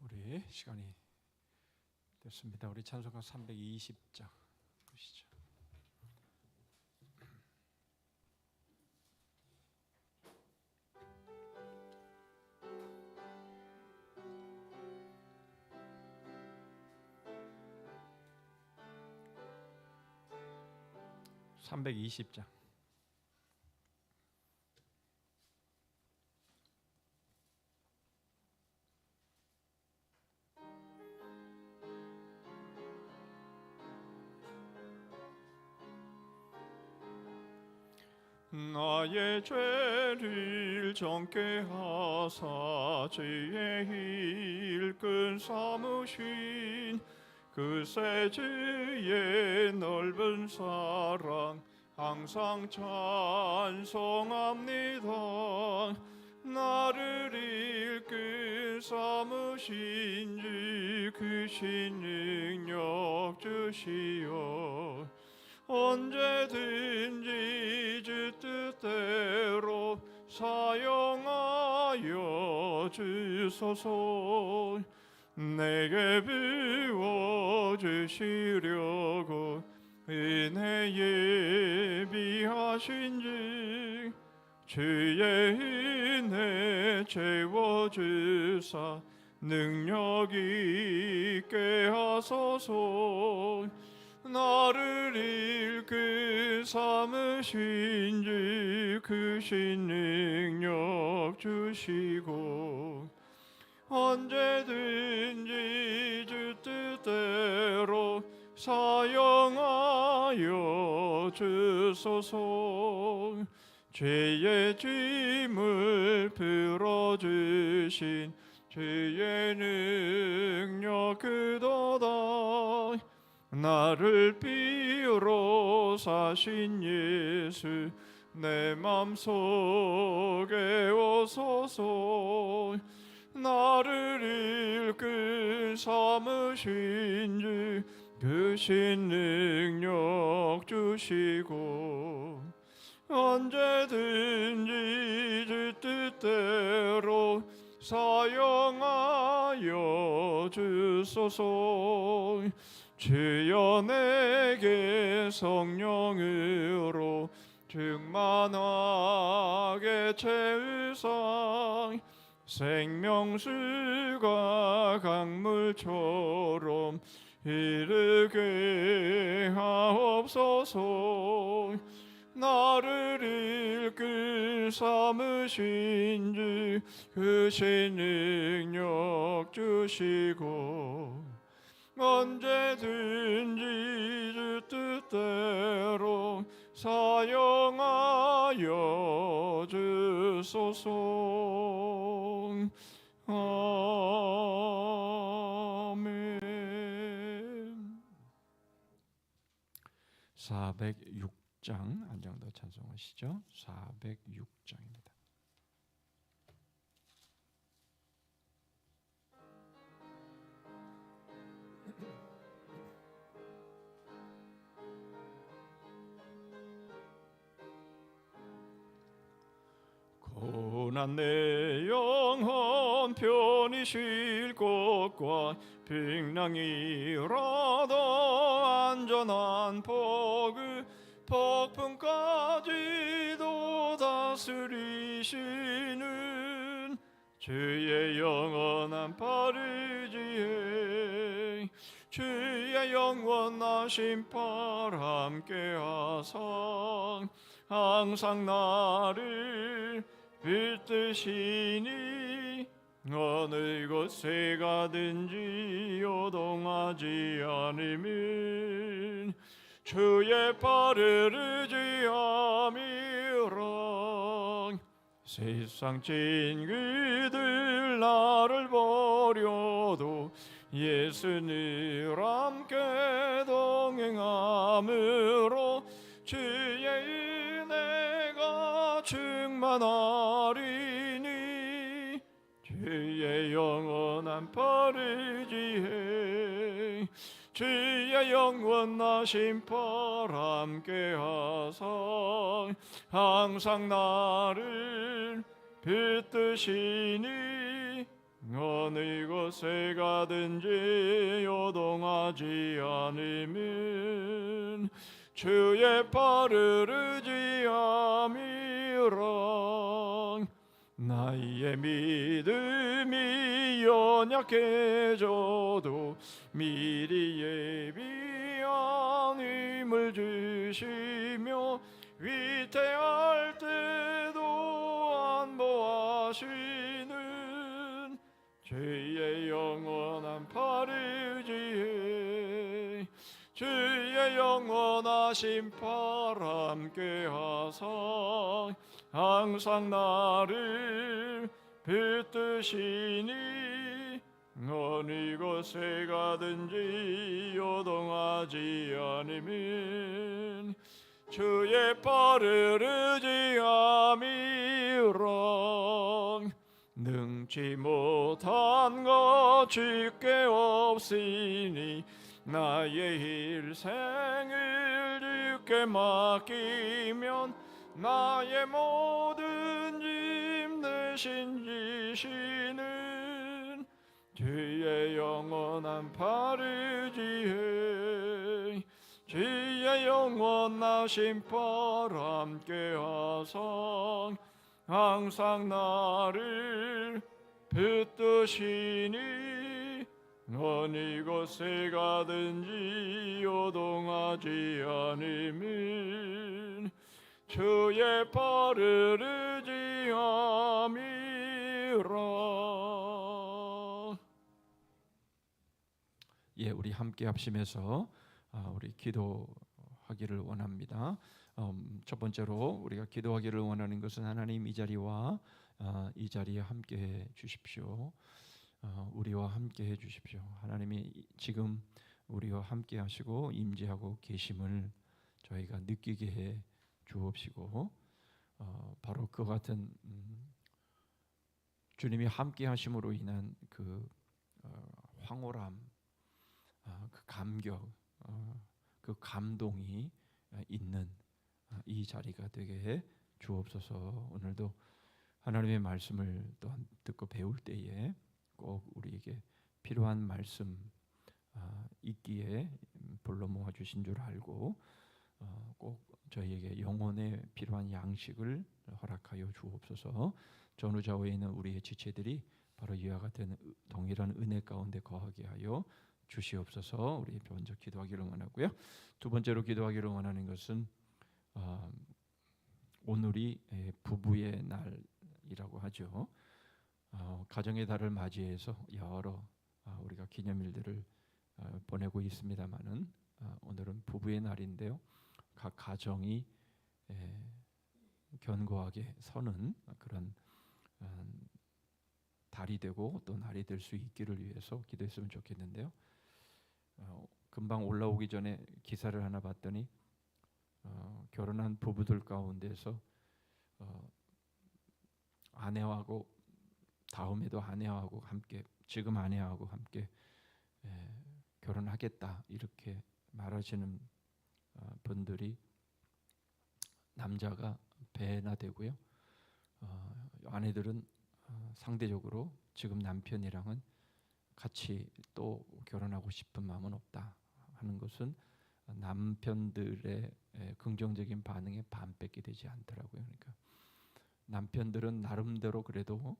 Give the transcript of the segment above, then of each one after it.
우리 시간이 됐습니다. 우리 찬송가 320장 보시죠. (320장) 나의 죄를 정케 하사 죄의 일끈 삼으신 그 새 주의 넓은 사랑 항상 찬송합니다. 나를 일끈 삼으신 주 크신 능력 주시오. 언제든지 주 뜻대로 사용하여 주소서. 내게 부어주시려고 은혜 예비하신 즉 주의 은혜 채워주사 능력 있게 하소서. 나를 일끈 삼으신 주 크신 능력 주시고 언제든지 주 뜻대로 사용하여 주소서. 죄의 짐을 풀어주신 주의 능력 그도다. 나를 비로 사신 예수 내 맘속에 오소서. 나를 일끈 삼으신 주 크신 능력 주시고 언제든지 주 뜻대로 사용하여 주소서. 주여 내게 성령으로 충만하게 채우사 생명수가 강물처럼 흐르게 하옵소서. 나를 일끈 삼으신 주 크신 능력 주시고 언제든지 주 뜻대로 사용하여 주소서. 아멘. 406장 안정도 찬송하시죠. 406장입니다. 고난 내 영혼 편히 쉴 곳과 풍랑이라도 안전한 폭풍까지도 다스리시는 주의 영원한 팔의지에 주의 영원하신 팔 함께하사 항상 나를 붙드시니 어느 곳에 가든지 요동하지 않으면 주의 팔을 의지함이라. 세상 친구들 나를 버려도 예수님 함께 동행함으로 주의 은혜가 충만하리니 주의 영원한 팔을 지해 주의 영원하신 팔 함께하사 항상 나를 붙드시니 어느 곳에 가든지 요동하지 않으면 주의 발을 의지함이라. 나의 믿음이 연약해져도 미리 예비한 힘을 주시며 위태할 때도 안보하시는 주의 영원한 팔을 의지해 주의 영원하신 팔 함께 하사 항상 나를 붙드시니 어느 곳에 가든지 요동하지 않으면 주의 팔을 의지함이라. 능치 못한 것 주께 없으니 나의 일생을 주께 맡기면 나의 모든 짐 대신 지시는 주의 영원한 팔을 의지해 주의 영원하신 팔 함께 하사 항상 나를 붙드시니 어느 곳에 가든지 요동하지 않으면 주의 팔을 의지함이라. 예, 우리 함께 합심해서 우리 기도하기를 원합니다. 첫 번째로 우리가 기도하기를 원하는 것은 하나님 이 자리와 이 자리에 함께해 주십시오. 우리와 함께해 주십시오. 하나님이 지금 우리와 함께하시고 임재하고 계심을 저희가 느끼게 해 주옵시고 바로 그 같은 주님이 함께하심으로 인한 그 황홀함, 그 감격, 그 감동이 있는 이 자리가 되게 해 주옵소서. 오늘도 하나님의 말씀을 또한 듣고 배울 때에 꼭 우리에게 필요한 말씀 있기에 불러 모아 주신 줄 알고 꼭 저희에게 영혼에 필요한 양식을 허락하여 주옵소서. 전후좌우에 있는 우리의 지체들이 바로 이와 같은 동일한 은혜 가운데 거하게 하여 주시옵소서. 우리 먼저 기도하기를 원하고요. 두 번째로 기도하기를 원하는 것은 오늘이 부부의 날이라고 하죠. 가정의 달을 맞이해서 여러 우리가 기념일들을 보내고 있습니다만은 오늘은 부부의 날인데요. 각 가정이 견고하게 서는 그런 달이 되고 또 날이 될 수 있기를 위해서 기도했으면 좋겠는데요. 금방 올라오기 전에 기사를 하나 봤더니 결혼한 부부들 가운데서 아내하고 다음에도 아내하고 함께 지금 아내하고 함께 결혼하겠다 이렇게 말하시는 분들이 남자가 배나 되고요. 아내들은 상대적으로 지금 남편이랑은 같이 또 결혼하고 싶은 마음은 없다 하는 것은 남편들의 긍정적인 반응에 반밖에 되지 않더라고요. 그러니까 남편들은 나름대로 그래도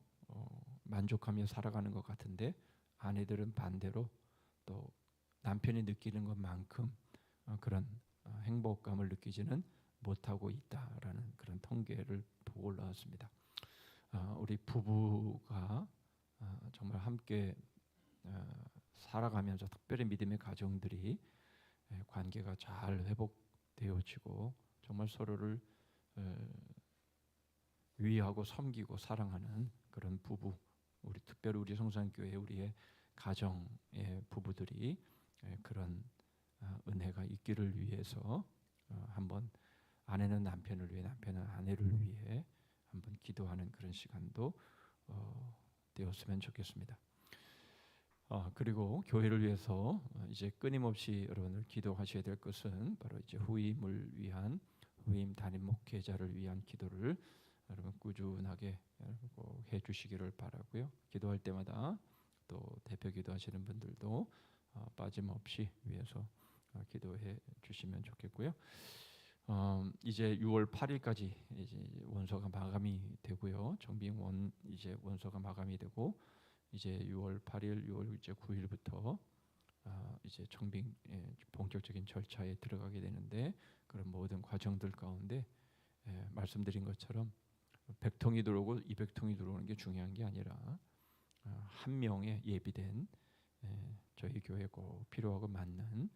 만족하며 살아가는 것 같은데 아내들은 반대로 또 남편이 느끼는 것만큼 그런 행복감을 느끼지는 못하고 있다라는 그런 통계를 보고 올라왔습니다. 우리 부부가 정말 함께 살아가면서 특별히 믿음의 가정들이 관계가 잘 회복되어지고 정말 서로를 위하고 섬기고 사랑하는 그런 부부, 우리 특별히 우리 성산교회 우리의 가정의 부부들이 그런 은혜가 있기를 위해서 한번 아내는 남편을 위해 남편은 아내를 위해 한번 기도하는 그런 시간도 되었으면 좋겠습니다. 그리고 교회를 위해서 이제 끊임없이 여러분들 기도하셔야 될 것은 바로 이제 후임 담임 목회자를 위한 기도를 여러분 꾸준하게 여러분 꼭 해주시기를 바라고요. 기도할 때마다 또 대표 기도하시는 분들도 빠짐없이 위해서 기도해 주시면 좋겠고요. 이제 6월 8일까지 이제 원서가 마감이 되고요. 정빙원 이제 원서가 마감이 되고 이제 6월 8일, 6월 이제 9일부터 이제 정빙 본격적인 절차에 들어가게 되는데 그런 모든 과정들 가운데 말씀드린 것처럼 100통이 들어오고 200통이 들어오는 게 중요한 게 아니라 한 명의 예비된 저희 교회 꼭 필요하고 맞는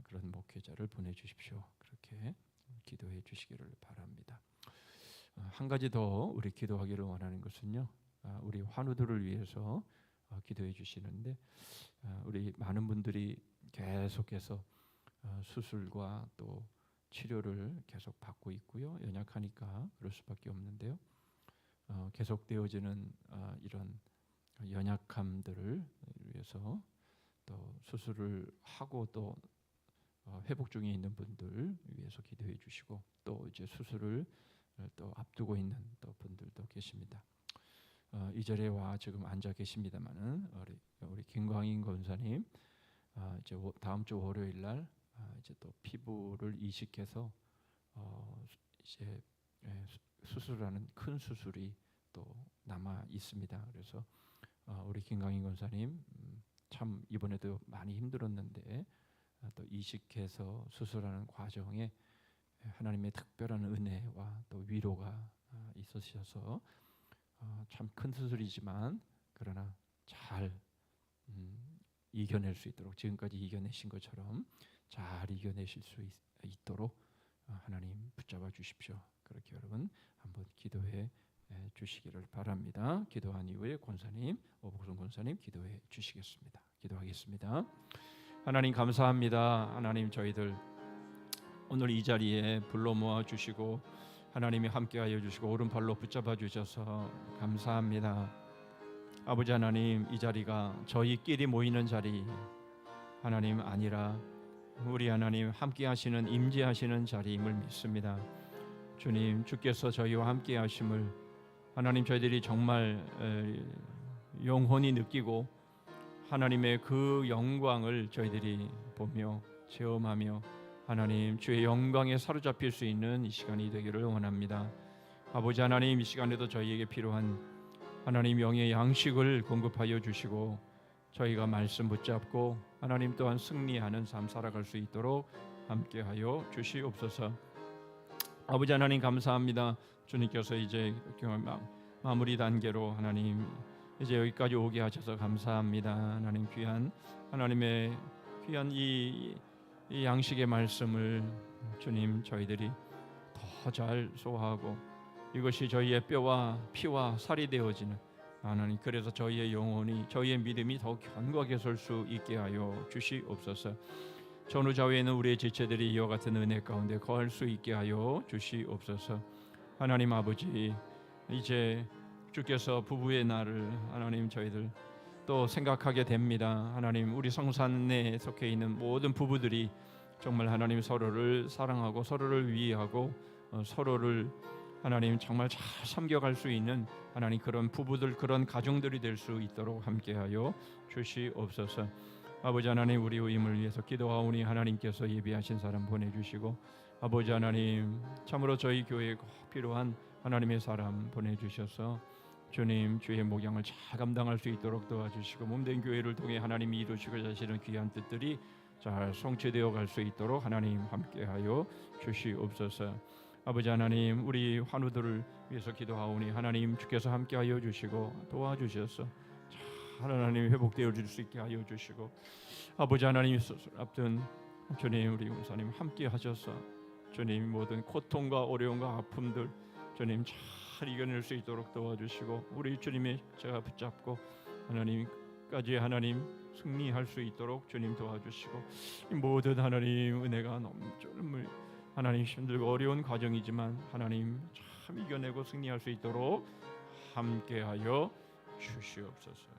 그런 목회자를 보내주십시오. 그렇게 기도해 주시기를 바랍니다. 한 가지 더 우리 기도하기를 원하는 것은요. 우리 환우들을 위해서 기도해 주시는데 우리 많은 분들이 계속해서 수술과 또 치료를 계속 받고 있고요. 연약하니까 그럴 수밖에 없는데요. 계속되어지는 이런 연약함들을 위해서 또 수술을 하고 또 회복 중에 있는 분들 위해서 기도해 주시고 또 이제 수술을 또 앞두고 있는 또 분들도 계십니다. 이 자리에 와 지금 앉아 계십니다만은 우리 김광인 권사님 이제 다음 주 월요일 날 이제 또 피부를 이식해서 이제 수술하는 큰 수술이 또 남아 있습니다. 그래서 우리 김광인 권사님 참 이번에도 많이 힘들었는데 또 이식해서 수술하는 과정에 하나님의 특별한 은혜와 또 위로가 있으셔서 참 큰 수술이지만 그러나 잘 이겨낼 수 있도록 지금까지 이겨내신 것처럼 잘 이겨내실 수 있도록 하나님 붙잡아 주십시오. 그렇게 여러분 한번 기도해 주시기를 바랍니다. 기도한 이후에 권사님, 오복순 권사님 기도해 주시겠습니다. 기도하겠습니다. 하나님 감사합니다. 하나님 저희들 오늘 이 자리에 불러 모아 주시고 하나님이 함께하여 주시고 오른팔로 붙잡아 주셔서 감사합니다. 아버지 하나님 이 자리가 저희끼리 모이는 자리 하나님 아니라 우리 하나님 함께하시는 임재하시는 자리임을 믿습니다. 주님 주께서 저희와 함께하심을 하나님 저희들이 정말 영혼이 느끼고 하나님의 그 영광을 저희들이 보며 체험하며 하나님 주의 영광에 사로잡힐 수 있는 이 시간이 되기를 원합니다. 아버지 하나님 이 시간에도 저희에게 필요한 하나님 영의 양식을 공급하여 주시고 저희가 말씀 붙잡고 하나님 또한 승리하는 삶 살아갈 수 있도록 함께하여 주시옵소서. 아버지 하나님 감사합니다. 주님께서 이제 마무리 단계로 하나님 이제 여기까지 오게 하셔서 감사합니다. 하나님 귀한 하나님의 귀한 이 양식의 말씀을 주님 저희들이 더 잘 소화하고 이것이 저희의 뼈와 피와 살이 되어지는 하나님 그래서 저희의 영혼이 저희의 믿음이 더 견고하게 설 수 있게 하여 주시옵소서. 전후좌우에는 우리의 지체들이 이와 같은 은혜 가운데 거할 수 있게 하여 주시옵소서. 하나님 아버지 이제 주께서 부부의 날을 하나님 저희들 또 생각하게 됩니다. 하나님 우리 성산에 속해 있는 모든 부부들이 정말 하나님 서로를 사랑하고 서로를 위하고 서로를 하나님 정말 잘 섬겨갈 수 있는 하나님 그런 부부들 그런 가정들이 될 수 있도록 함께하여 주시옵소서. 아버지 하나님 우리 의임을 위해서 기도하오니 하나님께서 예비하신 사람 보내주시고 아버지 하나님 참으로 저희 교회에 꼭 필요한 하나님의 사람 보내주셔서 주님 주의 목양을 잘 감당할 수 있도록 도와주시고 몸된 교회를 통해 하나님이 이루시고자 하시는 귀한 뜻들이 잘 성취되어 갈 수 있도록 하나님 함께하여 주시옵소서. 아버지 하나님 우리 환우들을 위해서 기도하오니 하나님 주께서 함께하여 주시고 도와주셔서 하나님 회복되어 줄 수 있게 하여 주시고 아버지 하나님 수술 앞둔 주님 우리 권사님 함께하셔서 주님 모든 고통과 어려움과 아픔들 주님 잘 이겨낼 수 있도록 도와주시고 우리 주님의 제가 붙잡고 하나님까지 하나님 승리할 수 있도록 주님 도와주시고 이 모든 하나님 은혜가 넘쳐는 하나님 힘들고 어려운 과정이지만 하나님 참 이겨내고 승리할 수 있도록 함께하여 주시옵소서.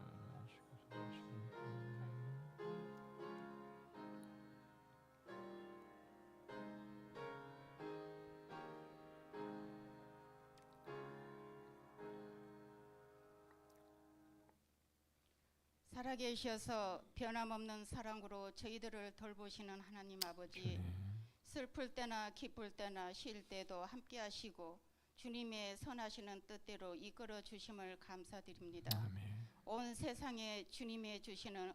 살아계셔서 변함없는 사랑으로 저희들을 돌보시는 하나님 아버지, 주님, 슬플 때나 기쁠 때나 쉴 때도 함께 하시고 주님의 선하시는 뜻대로 이끌어 주심을 감사드립니다. 아멘. 온 세상에 주님의 주시는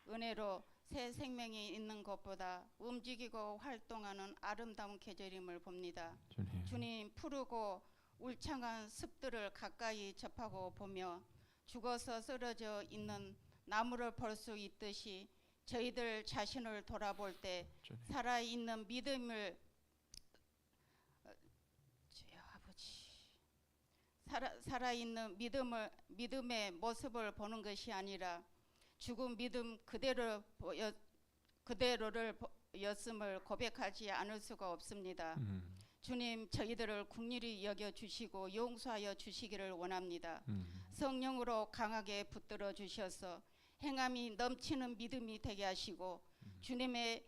은혜로 새 생명이 있는 것보다 움직이고 활동하는 아름다운 계절임을 봅니다. 주님, 주님, 푸르고 울창한 숲들을 가까이 접하고 보며 죽어서 쓰러져 있는 나무를 볼 수 있듯이 저희들 자신을 돌아볼 때 주님, 살아있는 믿음을 주여 아버지, 살아있는 믿음의 모습을 보는 것이 아니라 죽은 믿음 그대로를 였음을 고백하지 않을 수가 없습니다. 주님, 저희들을 긍휼히 여겨 주시고 용서하여 주시기를 원합니다. 성령으로 강하게 붙들어 주셔서 행함이 넘치는 믿음이 되게 하시고 주님의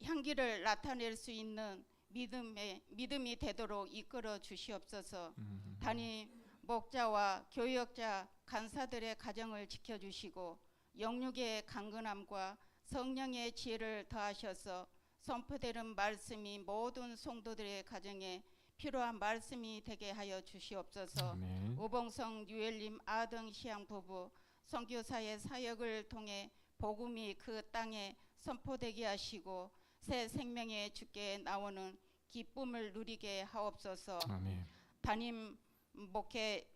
향기를 나타낼 수 있는 믿음이 되도록 이끌어 주시옵소서. 단임 목자와 교역자 간사들의 가정을 지켜주시고 영육의 강건함과 성령의 지혜를 더하셔서 선포되는 말씀이 모든 성도들의 가정에 필요한 말씀이 되게 하여 주시옵소서. 아멘. 오봉성 유엘님 아등 시양 부부 선교사의 사역을 통해 복음이 그 땅에 선포되게 하시고 새 생명의 주께 나오는 기쁨을 누리게 하옵소서. 아멘. 담임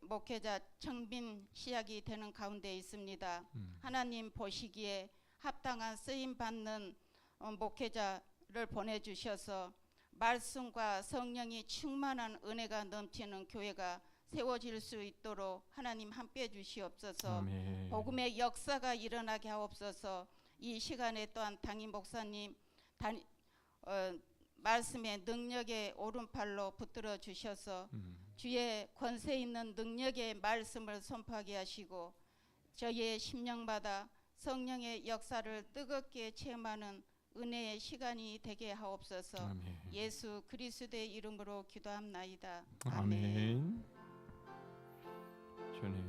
목회자 청빈 시작이 되는 가운데 있습니다. 하나님 보시기에 합당한 쓰임 받는 목회자를 보내주셔서 말씀과 성령이 충만한 은혜가 넘치는 교회가 세워질 수 있도록 하나님 함께해 주시옵소서. 아멘. 복음의 역사가 일어나게 하옵소서. 이 시간에 또한 당임 목사님 말씀의 능력의 오른팔로 붙들어 주셔서 주의 권세 있는 능력의 말씀을 선포하게 하시고 저희의 심령마다 성령의 역사를 뜨겁게 체험하는 은혜의 시간이 되게 하옵소서. 아멘. 예수 그리스도의 이름으로 기도합나이다. 아멘. 주님,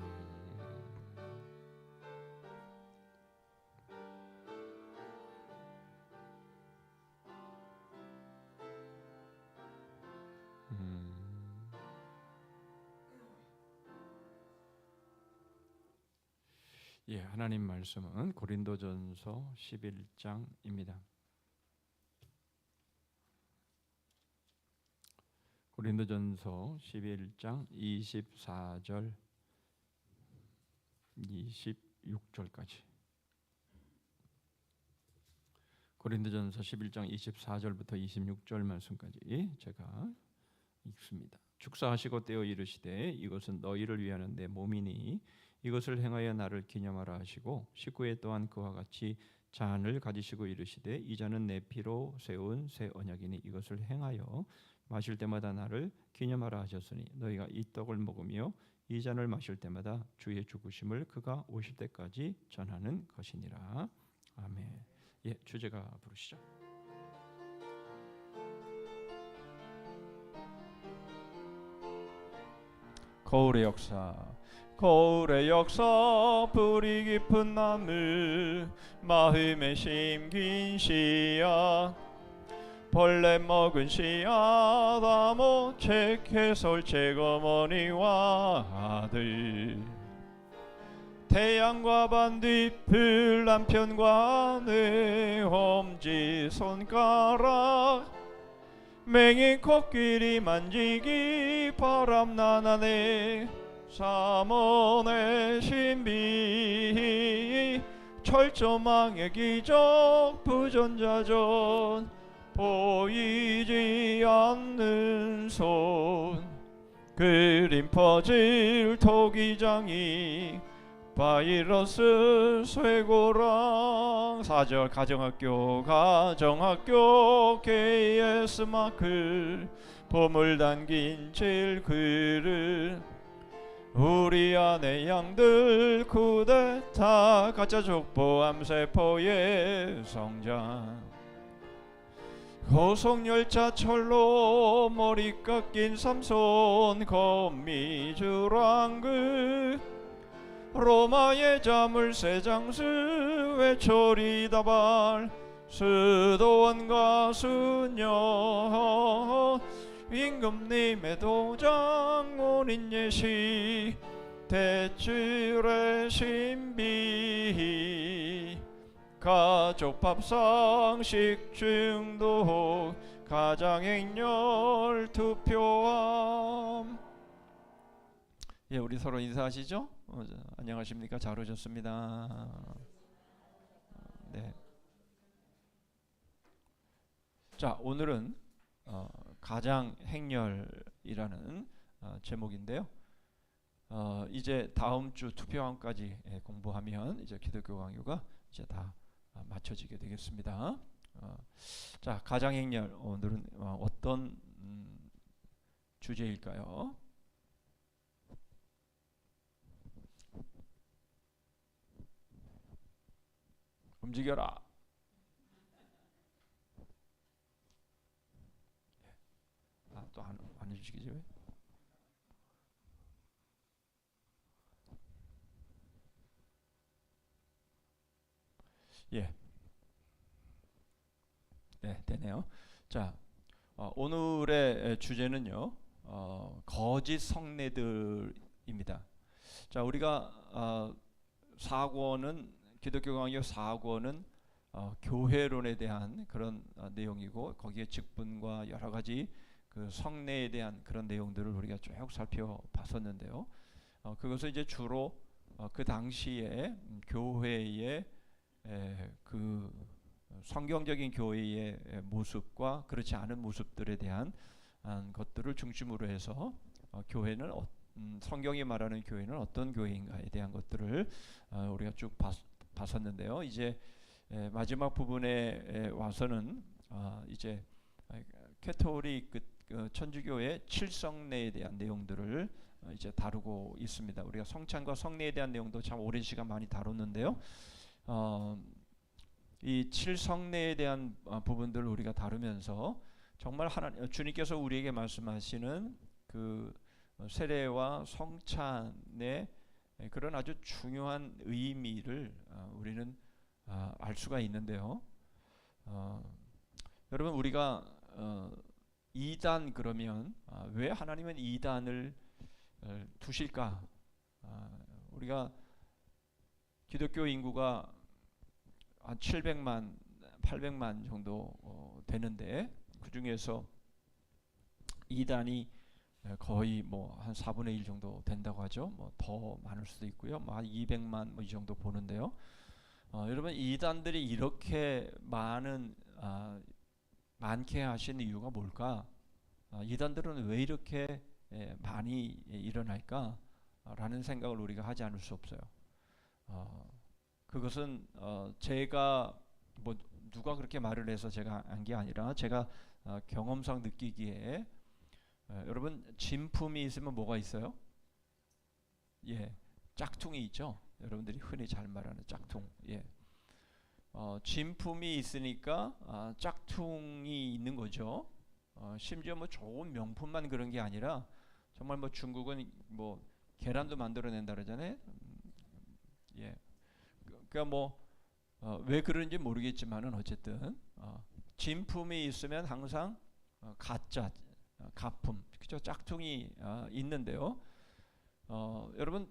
예, 하나님 말씀은 고린도전서 11장입니다. 고린도전서 11장 24절 26절까지. 고린도전서 11장 24절부터 26절 말씀까지 제가 읽습니다. 축사하시고 떼어 이르시되 이것은 너희를 위하는 내 몸이니 이것을 행하여 나를 기념하라 하시고 19회 또한 그와 같이 잔을 가지시고 이르시되 이 잔은 내 피로 세운 새 언약이니 이것을 행하여 마실 때마다 나를 기념하라 하셨으니 너희가 이 떡을 먹으며 이 잔을 마실 때마다 주의 죽으심을 그가 오실 때까지 전하는 것이니라. 아멘. 예, 주제가 부르시죠. 거울의 역사, 거울의 역사, 뿌리 깊은 나물, 마음에 심긴 씨앗, 벌레 먹은 씨앗, 아모책 해솔책 어머니와 아들, 태양과 반딧불 남편과 내 엄지 손가락, 맹인 코끼리 만지기 바람나나네 삼원의 신비 철조망의 기적 부전자전 보이지 않는 손 그림 퍼즐 토기장이 바이러스 쇠고랑 4절 가정학교 KS 마크 보물 담긴 질그릇 우리 안의 양들 쿠데타 가짜 족보 암세포의 성장 고속열차 철로 머리 깎인 삼손 거미줄왕그 로마의 자물쇠 장수 외초리다발 수도원과 수녀 임금님의 도장 온인 예시 대출의 신비 가족 밥상 식중독 가장행렬 투표함. 예, 우리 서로 인사하시죠? 안녕하십니까? 잘 오셨습니다. 네. 자, 오늘은 가장행렬이라는 제목인데요. 이제 다음 주 투표함까지 공부하면 이제 기독교 강요가 이제 다 맞춰지게 되겠습니다. 자, 가장행렬 오늘은 어떤 주제일까요? 움직여라. 또 안 해주시겠죠? 예. 네, 되네요. 자, 오늘의 주제는요, 거짓 성례들입니다. 자, 우리가 사고는 기독교 강요 4권은 교회론에 대한 그런 내용이고 거기에 직분과 여러 가지 그 성례에 대한 그런 내용들을 우리가 쭉 살펴봤었는데요. 그것은 이제 주로 그 당시에 교회의 그 성경적인 교회의 모습과 그렇지 않은 모습들에 대한 것들을 중심으로 해서 교회는 성경이 말하는 교회는 어떤 교회인가에 대한 것들을 우리가 쭉 봤었는데요. 이제 마지막 부분에 와서는 이제 캐토릭 천주교의 칠성례에 대한 내용들을 이제 다루고 있습니다. 우리가 성찬과 성례에 대한 내용도 참 오랜 시간 많이 다뤘는데요. 이 칠성례에 대한 부분들을 우리가 다루면서 정말 주님께서 우리에게 말씀하시는 그 세례와 성찬의 그런 아주 중요한 의미를 우리는 알 수가 있는데요. 여러분, 우리가 이단 그러면 왜 하나님은 이단을 두실까? 우리가 기독교 인구가 한 700만, 800만 정도 되는데 그 중에서 이단이 거의 뭐 한 4분의 1 정도 된다고 하죠. 뭐 더 많을 수도 있고요. 뭐 한 200만 뭐 이 정도 보는데요. 여러분, 이단들이 이렇게 많게 하신 이유가 뭘까? 이단들은 왜 이렇게 많이 일어날까? 라는 생각을 우리가 하지 않을 수 없어요. 그것은 제가 뭐 누가 그렇게 말을 해서 제가 한 게 아니라 제가 경험상 느끼기에 여러분, 진품이 있으면 뭐가 있어요? 예, 짝퉁이 있죠. 여러분들이 흔히 잘 말하는 짝퉁. 예, 진품이 있으니까 짝퉁이 있는 거죠. 심지어 뭐 좋은 명품만 그런 게 아니라 정말 뭐 중국은 뭐 계란도 만들어낸다 그러잖아요. 예, 그러니까 뭐 왜 그런지 모르겠지만은 어쨌든 진품이 있으면 항상 가짜, 가품, 그죠? 짝퉁이 있는데요. 여러분,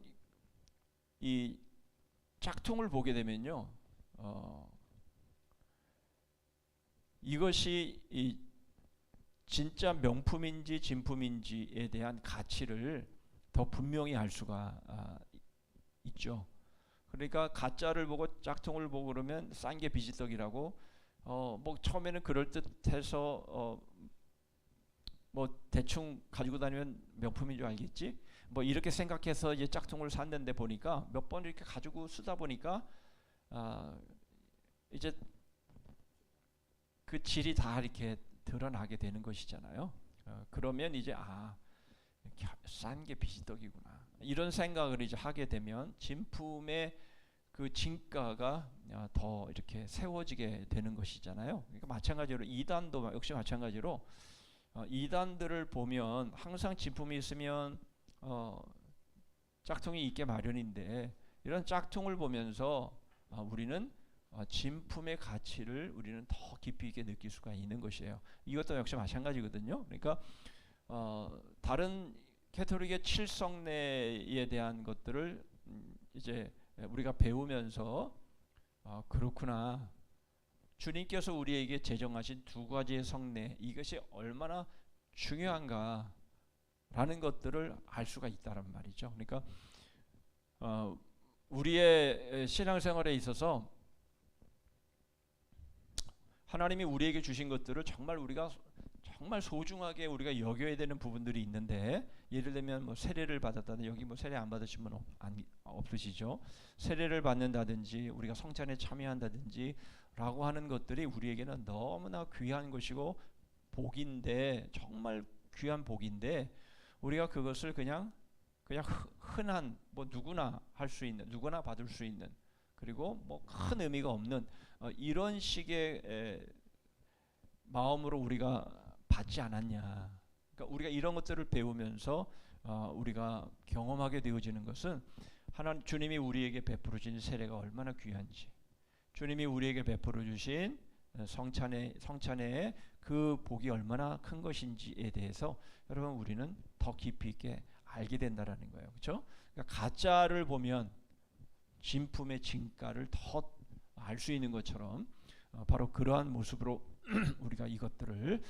이 짝퉁을 보게 되면요, 이것이 이 진짜 명품인지 진품인지에 대한 가치를 더 분명히 알 수가 있죠. 그러니까 가짜를 보고 짝퉁을 보고 그러면 싼 게 비지떡이라고 뭐 처음에는 그럴듯해서 뭐 대충 가지고 다니면 명품인 줄 알겠지? 뭐 이렇게 생각해서 이제 짝퉁을 샀는데 보니까 몇 번 이렇게 가지고 쓰다 보니까 이제 그 질이 다 이렇게 드러나게 되는 것이잖아요. 그러면 이제 싼 게 비지떡이구나, 이런 생각을 이제 하게 되면 진품의 그 진가가 더 이렇게 세워지게 되는 것이잖아요. 그러니까 마찬가지로 이단도 역시 마찬가지로 이단들을 보면 항상 진품이 있으면 짝퉁이 있게 마련인데 이런 짝퉁을 보면서 우리는 진품의 가치를 우리는 더 깊이 있게 느낄 수가 있는 것이에요. 이것도 역시 마찬가지거든요. 그러니까 다른 캐톨릭의 칠성례에 대한 것들을 이제 우리가 배우면서 그렇구나. 주님께서 우리에게 제정하신 두 가지의 성례, 이것이 얼마나 중요한가라는 것들을 알 수가 있다는 말이죠. 그러니까 우리의 신앙생활에 있어서 하나님이 우리에게 주신 것들을 정말 소중하게 우리가 여겨야 되는 부분들이 있는데, 예를 들면 뭐 세례를 받았다든지, 여기 뭐 세례 안 받으신 분 없으시죠? 세례를 받는다든지 우리가 성찬에 참여한다든지 라고 하는 것들이 우리에게는 너무나 귀한 것이고 복인데, 정말 귀한 복인데, 우리가 그것을 그냥 흔한 뭐 누구나 할 수 있는, 누구나 받을 수 있는, 그리고 뭐 큰 의미가 없는 이런 식의 마음으로 우리가 받지 않았냐. 그러니까 우리가 이런 것들을 배우면서 우리가 경험하게 되어지는 것은 하나님, 주님이 우리에게 베풀어 주신 세례가 얼마나 귀한지, 주님이 우리에게 베풀어 주신 성찬의 그 복이 얼마나 큰 것인지에 대해서 여러분 우리는 더 깊이 있게 알게 된다라는 거예요. 그렇죠? 그러니까 가짜를 보면 진품의 진가를 더 알 수 있는 것처럼 바로 그러한 모습으로 우리가 이것들을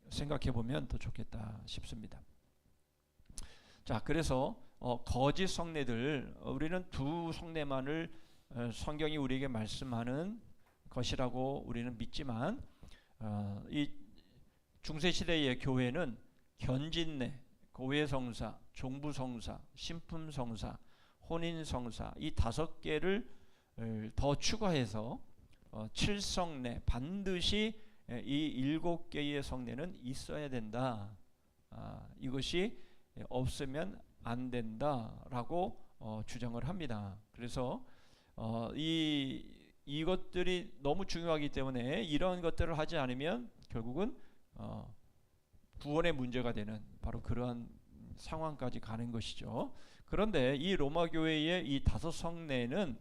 생각해 보면 더 좋겠다 싶습니다. 자, 그래서 거짓 성례들, 우리는 두 성례만을 성경이 우리에게 말씀하는 것이라고 우리는 믿지만, 이 중세시대의 교회는 견진례, 고해성사, 종부성사, 신품성사, 혼인성사, 이 5개를 더 추가해서 칠성례, 반드시 이 7개의 성례는 있어야 된다. 이것이 없으면 안 된다라고 주장을 합니다. 그래서 이것들이 너무 중요하기 때문에 이런 것들을 하지 않으면 결국은 구원의 문제가 되는 바로 그러한 상황까지 가는 것이죠. 그런데 이 로마 교회의 이 5 성례는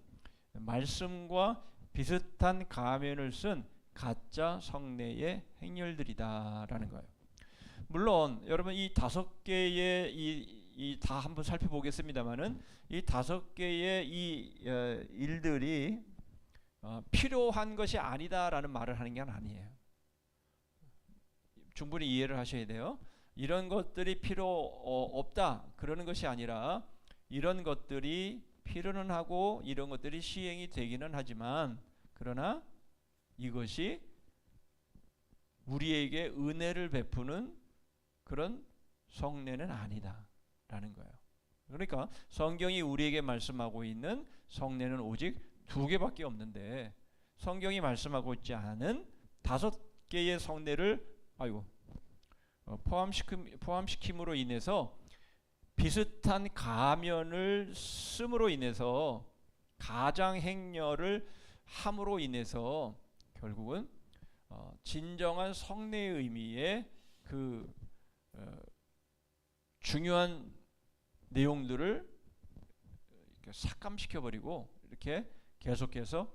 말씀과 비슷한 가면을 쓴 가짜 성례의 행렬들이다라는 거예요. 물론 여러분 이 5개의 이 다 한번 살펴보겠습니다만은 이 5개의 이 일들이 필요한 것이 아니다라는 말을 하는 게 아니에요. 충분히 이해를 하셔야 돼요. 이런 것들이 필요 없다 그러는 것이 아니라, 이런 것들이 필요는 하고 이런 것들이 시행이 되기는 하지만, 그러나 이것이 우리에게 은혜를 베푸는 그런 성례는 아니다라는 거예요. 그러니까 성경이 우리에게 말씀하고 있는 성례는 오직 2개밖에 없는데, 성경이 말씀하고 있지 않은 5개의 성례를 포함시킴으로 인해서, 비슷한 가면을 씀으로 인해서, 가장 행렬을 함으로 인해서 결국은 진정한 성례의 의미의 그 중요한 내용들을 이렇게 삭감시켜버리고 이렇게 계속해서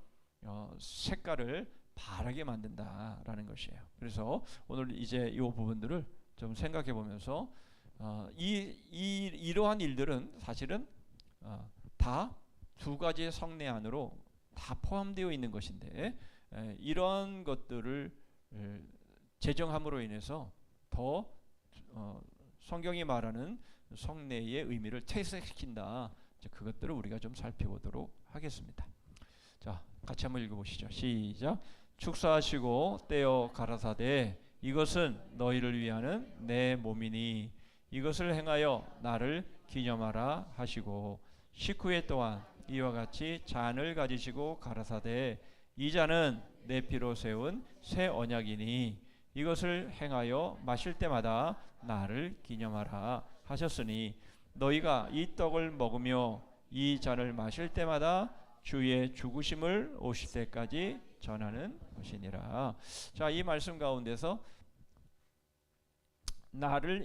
색깔을 바르게 만든다라는 것이에요. 그래서 오늘 이제 이 부분들을 좀 생각해 보면서 이러한 일들은 사실은 다 2가지의 성례 안으로 다 포함되어 있는 것인데, 이런 것들을 제정함으로 인해서 더 성경이 말하는 성례의 의미를 퇴색시킨다. 그것들을 우리가 좀 살펴보도록 하겠습니다. 자, 같이 한번 읽어보시죠. 시작. 축사하시고 떼어 가라사대 이것은 너희를 위하는 내 몸이니 이것을 행하여 나를 기념하라 하시고, 식후에 또한 이와 같이 잔을 가지시고 가라사대 이 잔은 내 피로 세운 새 언약이니 이것을 행하여 마실 때마다 나를 기념하라 하셨으니, 너희가 이 떡을 먹으며 이 잔을 마실 때마다 주의 죽으심을 오실 때까지 전하는 것이니라. 자, 이 말씀 가운데서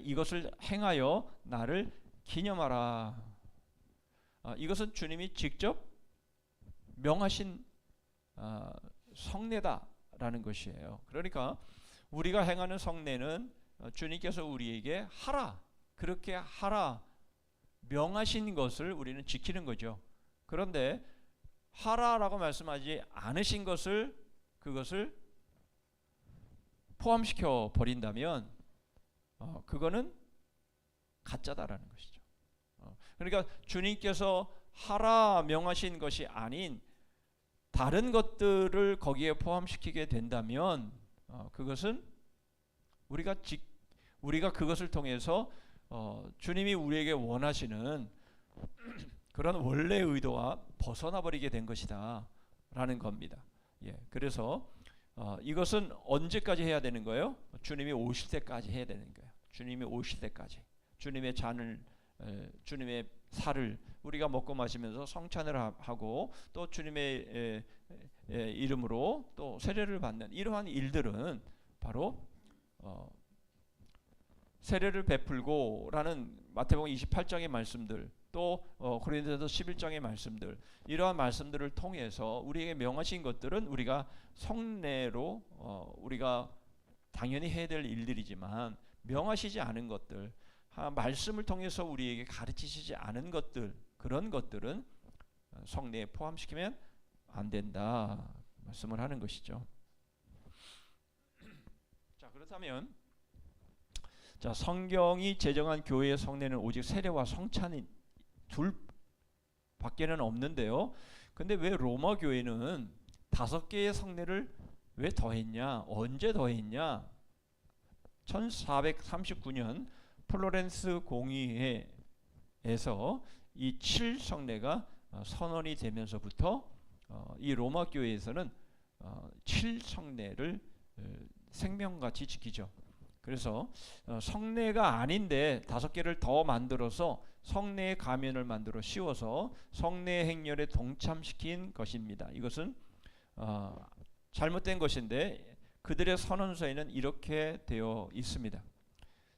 이것을 행하여 나를 기념하라. 이것은 주님이 직접 명하신 성례다라는 것이에요. 그러니까 우리가 행하는 성례는 주님께서 우리에게 하라, 그렇게 하라 명하신 것을 우리는 지키는 거죠. 그런데 하라라고 말씀하지 않으신 그것을 포함시켜 버린다면 그거는 가짜다라는 것이죠. 그러니까 주님께서 하라 명하신 것이 아닌 다른 것들을 거기에 포함시키게 된다면 그것은 우리가 그것을 통해서 주님이 우리에게 원하시는 그런 원래 의도와 벗어나 버리게 된 것이다 라는 겁니다. 예, 그래서 이것은 언제까지 해야 되는 거예요? 주님이 오실 때까지 해야 되는 거예요. 주님이 오실 때까지 주님의 잔을 주님의 살을 우리가 먹고 마시면서 성찬을 하고 또 주님의 이름으로 또 세례를 받는 이러한 일들은 바로 세례를 베풀고라는 마태복음 28장의 말씀들 또 고린도서 11장의 말씀들 이러한 말씀들을 통해서 우리에게 명하신 것들은 우리가 성례로 우리가 당연히 해야 될 일들이지만 명하시지 않은 것들 말씀을 통해서 우리에게 가르치시지 않은 것들 그런 것들은 성례에 포함시키면 안 된다 말씀을 하는 것이죠. 자, 그렇다면 자, 성경이 제정한 교회의 성례는 오직 세례와 성찬이 둘 밖에는 없는데요. 근데 왜 로마 교회는 5개의 성례를 왜 더했냐? 언제 더했냐? 1439년 플로렌스 공의회에서 이 7성례가 선언이 되면서부터 이 로마 교회에서는 7성례를 생명같이 지키죠. 그래서 성례가 아닌데 5개를 더 만들어서 성례의 가면을 만들어 씌워서 성례 행렬에 동참시킨 것입니다. 이것은 잘못된 것인데 그들의 선언서에는 이렇게 되어 있습니다.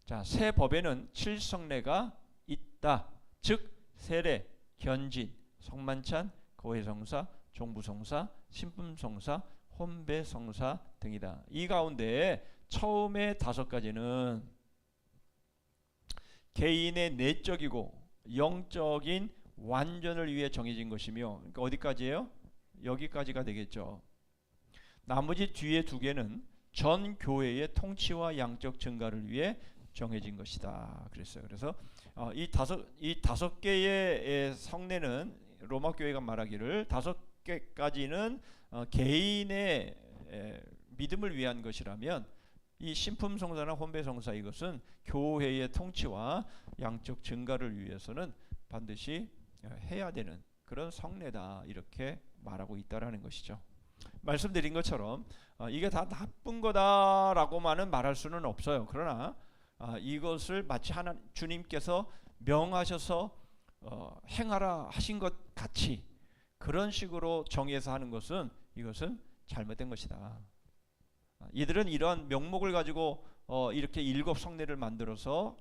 자, 새 법에는 7성례가 있다. 즉 세례, 견진, 성만찬, 거회성사, 종부성사, 신품성사, 혼배성사 등이다. 이 가운데 처음에 5가지는 개인의 내적이고 영적인 완전을 위해 정해진 것이며 그러니까 어디까지예요? 여기까지가 되겠죠. 나머지 뒤에 2개는 전 교회의 통치와 양적 증가를 위해 정해진 것이다. 그랬어요. 그래서 이 5개의 성례는 로마 교회가 말하기를 5개까지는 개인의 믿음을 위한 것이라면 이 신품성사나 혼배성사 이것은 교회의 통치와 양적 증가를 위해서는 반드시 해야 되는 그런 성례다 이렇게 말하고 있다라는 것이죠. 말씀드린 것처럼 이게 다 나쁜 거다라고만은 말할 수는 없어요. 그러나 이것을 마치 주님께서 명하셔서 행하라 하신 것 같이 그런 식으로 정해서 하는 것은 이것은 잘못된 것이다. 이들은 이러한 명목을 가지고 이렇게 7성례를 만들어서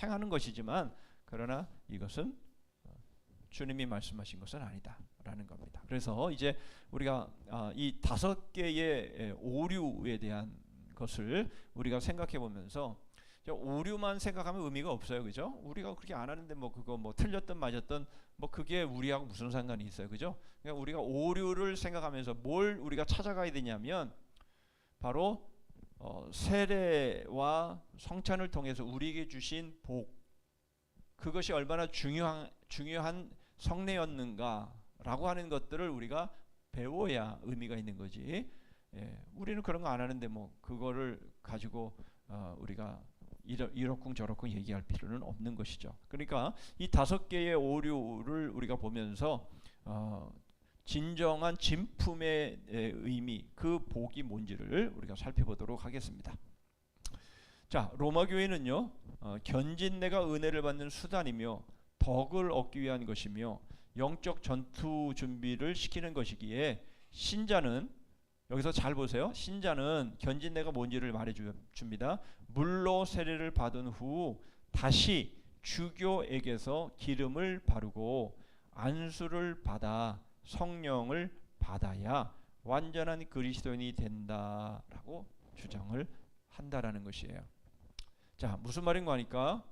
행하는 것이지만 그러나 이것은 주님이 말씀하신 것은 아니다라는 겁니다. 그래서 이제 우리가 이 5개의 오류에 대한 것을 우리가 생각해 보면서 오류만 생각하면 의미가 없어요, 그죠? 우리가 그렇게 안 하는데 뭐 그거 뭐 틀렸든 맞았든 뭐 그게 우리하고 무슨 상관이 있어요, 그죠? 그러니까 우리가 오류를 생각하면서 뭘 우리가 찾아가야 되냐면 바로 세례와 성찬을 통해서 우리에게 주신 복 그것이 얼마나 중요한 성례였는가라고 하는 것들을 우리가 배워야 의미가 있는 거지. 예, 우리는 그런 거 안 하는데 뭐 그거를 가지고 우리가 이렇쿵 저렇쿵 얘기할 필요는 없는 것이죠. 그러니까 이 5개의 오류를 우리가 보면서 진정한 진품의 의미, 그 복이 뭔지를 우리가 살펴보도록 하겠습니다. 자, 로마 교회는요, 견진내가 은혜를 받는 수단이며 덕을 얻기 위한 것이며 영적 전투 준비를 시키는 것이기에 신자는 여기서 잘 보세요. 신자는 견진내가 뭔지를 말해줍니다. 물로 세례를 받은 후 다시 주교에게서 기름을 바르고 안수를 받아 성령을 받아야 완전한 그리스도인이 된다라고 주장을 한다라는 것이에요. 자, 무슨 말인가 하니까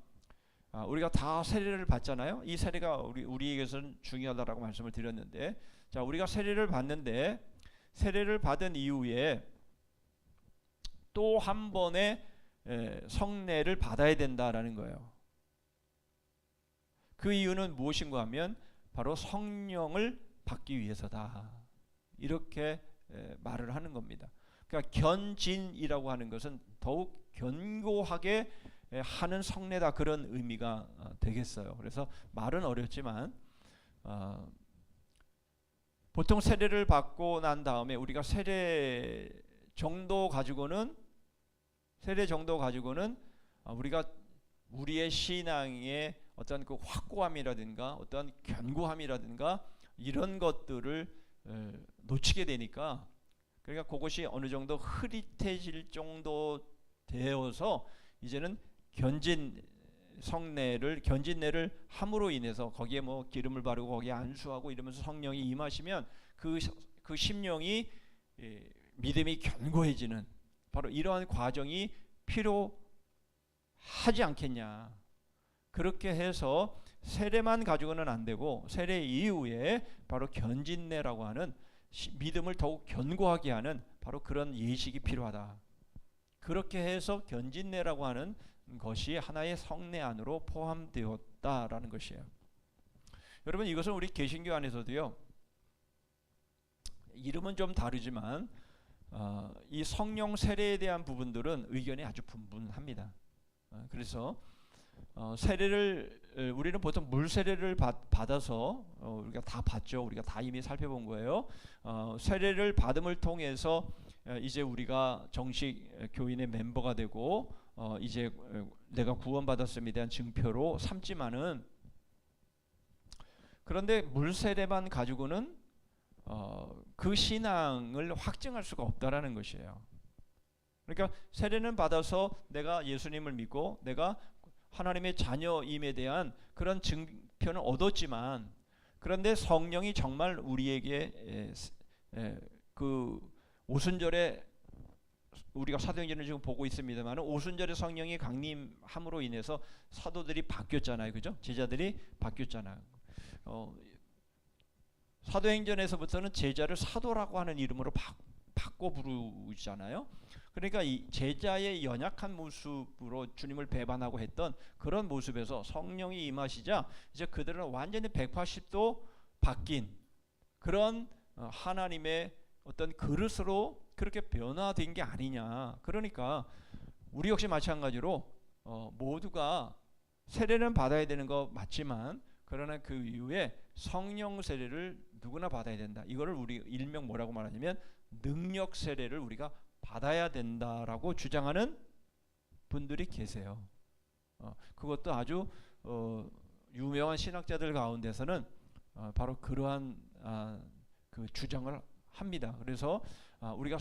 우리가 다 세례를 받잖아요. 이 세례가 우리에게서는 중요하다라고 말씀을 드렸는데, 자, 우리가 세례를 받는데 세례를 받은 이후에 또 한 번의 성례를 받아야 된다라는 거예요. 그 이유는 무엇인가 하면 바로 성령을 받기 위해서다. 이렇게 말을 하는 겁니다. 그러니까 견진이라고 하는 것은 더욱 견고하게 하는 성례다, 그런 의미가 되겠어요. 그래서 말은 어렵지만 보통 세례를 받고 난 다음에 우리가 세례 정도 가지고는 우리가 우리의 신앙의 어떤 그 확고함이라든가 어떤 견고함이라든가 이런 것들을 놓치게 되니까, 그러니까 그것이 어느 정도 흐릿해질 정도 되어서 이제는 견진례를 함으로 인해서 거기에 뭐 기름을 바르고 거기에 안수하고 이러면서 성령이 임하시면 그 심령이 믿음이 견고해지는 바로 이러한 과정이 필요하지 않겠냐. 그렇게 해서 세례만 가지고는 안 되고 세례 이후에 바로 견진례라고 하는 믿음을 더욱 견고하게 하는 바로 그런 예식이 필요하다. 그렇게 해서 견진례라고 하는 것이 하나의 성례 안으로 포함되었다라는 것이에요. 여러분, 이것은 우리 개신교 안에서도요, 이름은 좀 다르지만 이 성령 세례에 대한 부분들은 의견이 아주 분분합니다. 그래서 세례를 우리는 보통 물 세례를 받아서 우리가 다 봤죠. 우리가 다 이미 살펴본 거예요. 세례를 받음을 통해서 이제 우리가 정식 교인의 멤버가 되고 이제 내가 구원받았음에 대한 증표로 삼지만은, 그런데 물 세례만 가지고는 그 신앙을 확증할 수가 없다라는 것이에요. 그러니까 세례는 받아서 내가 예수님을 믿고 내가 하나님의 자녀임에 대한 그런 증표는 얻었지만, 그런데 성령이 정말 우리에게 그 오순절에 우리가 사도행전을 지금 보고 있습니다만 오순절에 성령이 강림함으로 인해서 사도들이 바뀌었잖아요. 그죠? 제자들이 바뀌었잖아요. 사도행전에서부터는 제자를 사도라고 하는 이름으로 바꿔 부르잖아요. 그러니까 이 제자의 연약한 모습으로 주님을 배반하고 했던 그런 모습에서 성령이 임하시자 이제 그들은 완전히 180도 바뀐 그런 하나님의 어떤 그릇으로 그렇게 변화된 게 아니냐. 그러니까 우리 역시 마찬가지로 모두가 세례는 받아야 되는 거 맞지만, 그러나 그 이후에 성령 세례를 누구나 받아야 된다. 이거를 우리 일명 뭐라고 말하냐면 능력 세례를 우리가 받아야 된다라고 주장하는 분들이 계세요. 그것도 아주 유명한 신학자들 가운데서는 바로 그러한 그 주장을 합니다. 그래서 우리가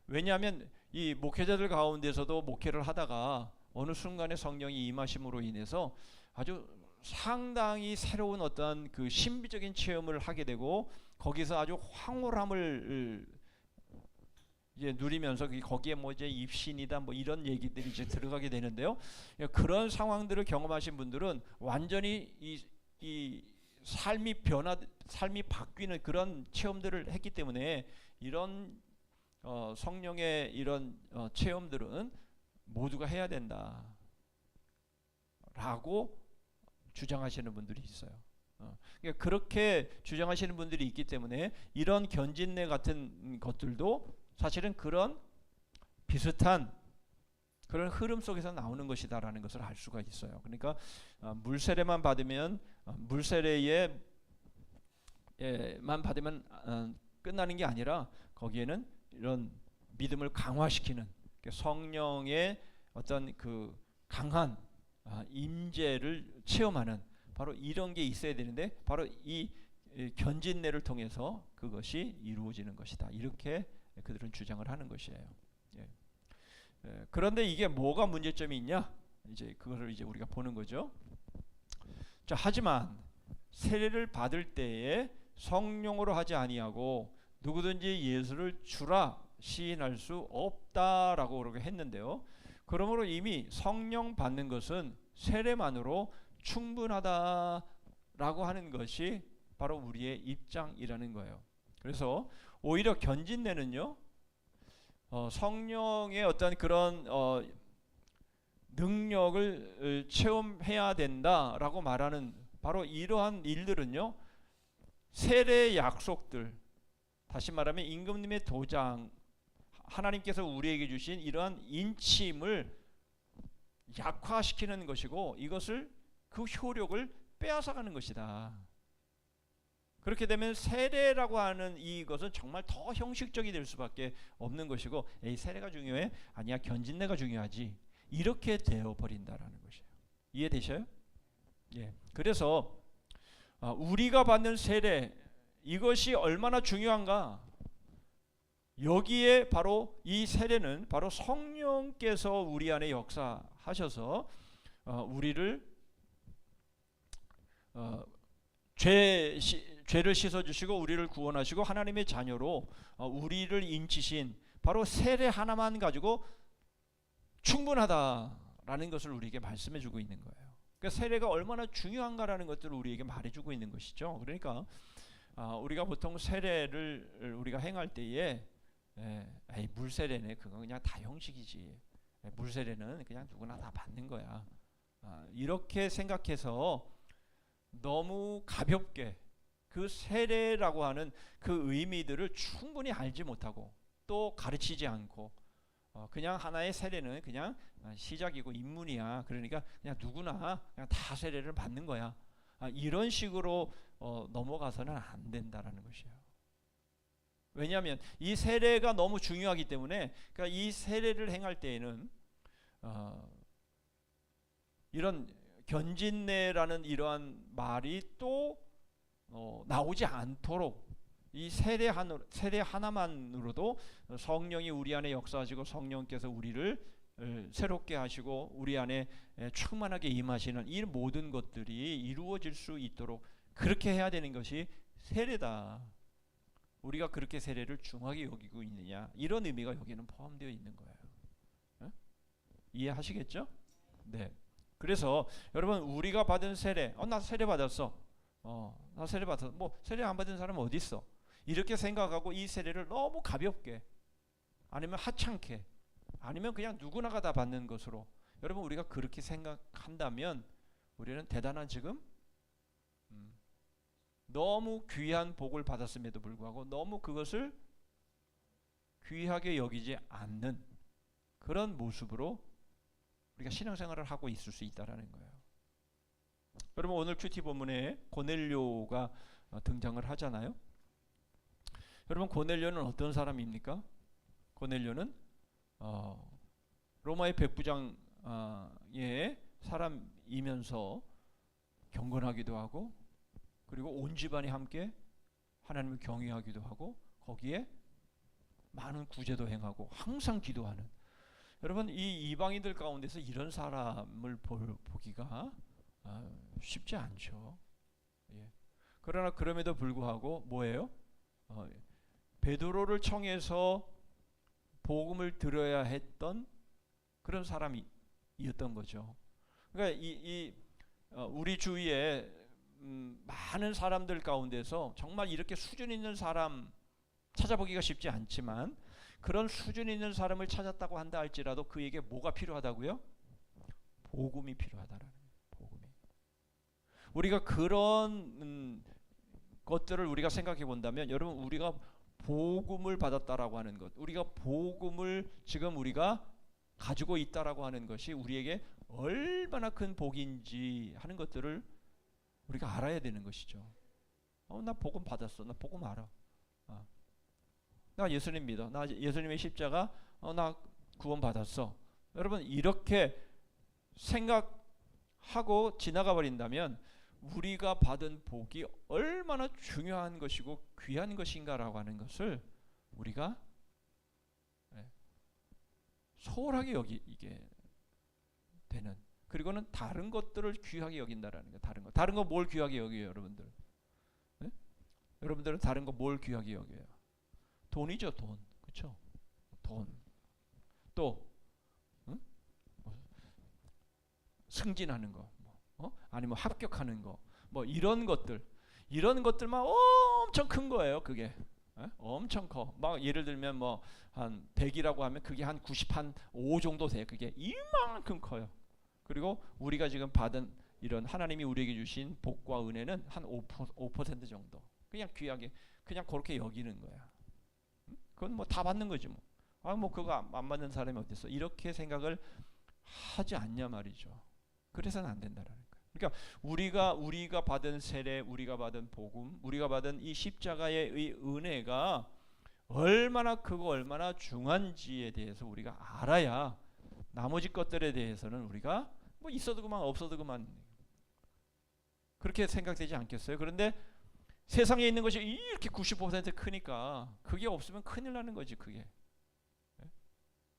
왜냐하면 이 목회자들 가운데서도 목회를 하다가 어느 순간에 성령이 임하심으로 인해서 아주 상당히 새로운 어떤 그 신비적인 체험을 하게 되고 거기서 아주 황홀함을 이제 누리면서 거기에 뭐 이제 입신이다 뭐 이런 얘기들이 이제 들어가게 되는데요. 그런 상황들을 경험하신 분들은 완전히 이 삶이 바뀌는 그런 체험들을 했기 때문에 이런 성령의 이런 체험들은 모두가 해야 된다라고 주장하시는 분들이 있어요. 그러니까 그렇게 주장하시는 분들이 있기 때문에 이런 견진례 같은 것들도 사실은 그런 비슷한 그런 흐름 속에서 나오는 것이다라는 것을 알 수가 있어요. 그러니까 물세례만 받으면 물세례에만 받으면 끝나는 게 아니라 거기에는 이런 믿음을 강화시키는 성령의 어떤 그 강한 임재를 체험하는 바로 이런 게 있어야 되는데 바로 이 견진례를 통해서 그것이 이루어지는 것이다. 이렇게 그들은 주장을 하는 것이에요. 그런데 이게 뭐가 문제점이 있냐? 이제 그것을 이제 우리가 보는 거죠. 자, 하지만 세례를 받을 때에 성령으로 하지 아니하고 누구든지 예수를 주라 시인할 수 없다라고 그렇게 했는데요. 그러므로 이미 성령 받는 것은 세례만으로 충분하다라고 하는 것이 바로 우리의 입장이라는 거예요. 그래서 오히려 견진내는요, 성령의 어떤 그런 능력을 체험해야 된다라고 말하는 바로 이러한 일들은요, 세례의 약속들, 다시 말하면 임금님의 도장, 하나님께서 우리에게 주신 이러한 인침을 약화시키는 것이고, 이것을 그 효력을 빼앗아가는 것이다. 그렇게 되면 세례라고 하는 이것은 정말 더 형식적이 될 수밖에 없는 것이고, 에이 세례가 중요해? 아니야, 견진내가 중요하지. 이렇게 되어 버린다라는 것이에요. 이해되셔요? 예. 그래서 우리가 받는 세례, 이것이 얼마나 중요한가? 여기에 바로 이 세례는 바로 성령께서 우리 안에 역사하셔서 우리를 죄를 씻어주시고 우리를 구원하시고 하나님의 자녀로 우리를 인치신 바로 세례 하나만 가지고 충분하다라는 것을 우리에게 말씀해주고 있는 거예요. 그러니까 세례가 얼마나 중요한가라는 것들을 우리에게 말해주고 있는 것이죠. 그러니까 우리가 보통 세례를 우리가 행할 때에 에이 물세례네, 그건 그냥 다 형식이지, 물세례는 그냥 누구나 다 받는 거야, 이렇게 생각해서 너무 가볍게 그 세례라고 하는 그 의미들을 충분히 알지 못하고 또 가르치지 않고 그냥 하나의 세례는 그냥 시작이고 입문이야, 그러니까 그냥 누구나 그냥 다 세례를 받는 거야, 이런 식으로 넘어가서는 안 된다라는 것이에요. 왜냐하면 이 세례가 너무 중요하기 때문에, 그러니까 이 세례를 행할 때에는 이런 견진내라는 이러한 말이 또 나오지 않도록 이 세례 하나만으로도 성령이 우리 안에 역사하시고 성령께서 우리를 새롭게 하시고 우리 안에 충만하게 임하시는 이 모든 것들이 이루어질 수 있도록 그렇게 해야 되는 것이 세례다. 우리가 그렇게 세례를 중하게 여기고 있느냐, 이런 의미가 여기는 포함되어 있는 거예요. 이해하시겠죠? 네. 그래서 여러분, 우리가 받은 세례, 나 세례 받았어, 나 세례 받았어, 뭐 세례 안 받은 사람은 어디 있어? 이렇게 생각하고 이 세례를 너무 가볍게, 아니면 하찮게, 아니면 그냥 누구나가 다 받는 것으로, 여러분 우리가 그렇게 생각한다면 우리는 대단한 지금 너무 귀한 복을 받았음에도 불구하고 너무 그것을 귀하게 여기지 않는 그런 모습으로 우리가 신앙생활을 하고 있을 수 있다라는 거예요. 여러분, 오늘 큐티 본문에 고넬료가 등장을 하잖아요. 여러분, 고넬료는 어떤 사람입니까? 고넬료는 로마의 백부장의 사람이면서 경건하기도 하고, 그리고 온 집안이 함께 하나님을 경외하기도 하고, 거기에 많은 구제도 행하고 항상 기도하는, 여러분 이 이방인들 가운데서 이런 사람을 보기가 쉽지 않죠. 예. 그러나 그럼에도 불구하고 뭐예요? 베드로를 청해서 복음을 들어야 했던 그런 사람이었던 거죠. 그러니까 우리 주위에 많은 사람들 가운데서 정말 이렇게 수준 있는 사람 찾아보기가 쉽지 않지만, 그런 수준 있는 사람을 찾았다고 한다 할지라도 그에게 뭐가 필요하다고요? 복음이 필요하다라는 거예요. 복음이. 우리가 그런 것들을 우리가 생각해 본다면, 여러분 우리가 복음을 받았다라고 하는 것, 우리가 복음을 지금 우리가 가지고 있다라고 하는 것이 우리에게 얼마나 큰 복인지 하는 것들을 우리가 알아야 되는 것이죠. 나 복음 받았어, 나 복음 알아, 나 예수님 믿어, 나 예수님의 십자가, 나 구원 받았어. 여러분 이렇게 생각하고 지나가 버린다면 우리가 받은 복이 얼마나 중요한 것이고 귀한 것인가라고 하는 것을 우리가 소홀하게 여기게 되는 그리고는 다른 것들을 귀하게 여긴다라는 거예요. 다른 거 뭘 귀하게 여겨요, 여러분들? 네? 여러분들은 다른 거 뭘 귀하게 여겨요? 돈이죠, 돈. 그렇죠? 돈. 또 응? 승진하는 거, 아니면 합격하는 거, 뭐 이런 것들만 엄청 큰 거예요. 그게 엄청 커. 막 예를 들면 뭐 한 100이라고 하면 그게 한 95 정도 돼. 그게 이만큼 커요. 그리고 우리가 지금 받은 이런 하나님이 우리에게 주신 복과 은혜는 한 5% 정도. 그냥 귀하게 그냥 그렇게 여기는 거야. 그건 뭐 다 받는 거지 뭐. 뭐 그거 안 받는 사람이 어디 있어? 이렇게 생각을 하지 않냐 말이죠. 그래서는 안 된다라는 거예요. 그러니까 우리가 받은 세례, 우리가 받은 복음, 우리가 받은 이 십자가의 은혜가 얼마나 크고 얼마나 중요한지에 대해서 우리가 알아야 나머지 것들에 대해서는 우리가 뭐 있어도 그만 없어도 그만 그렇게 생각되지 않겠어요? 그런데 세상에 있는 것이 이렇게 90% 크니까 그게 없으면 큰일 나는 거지 그게.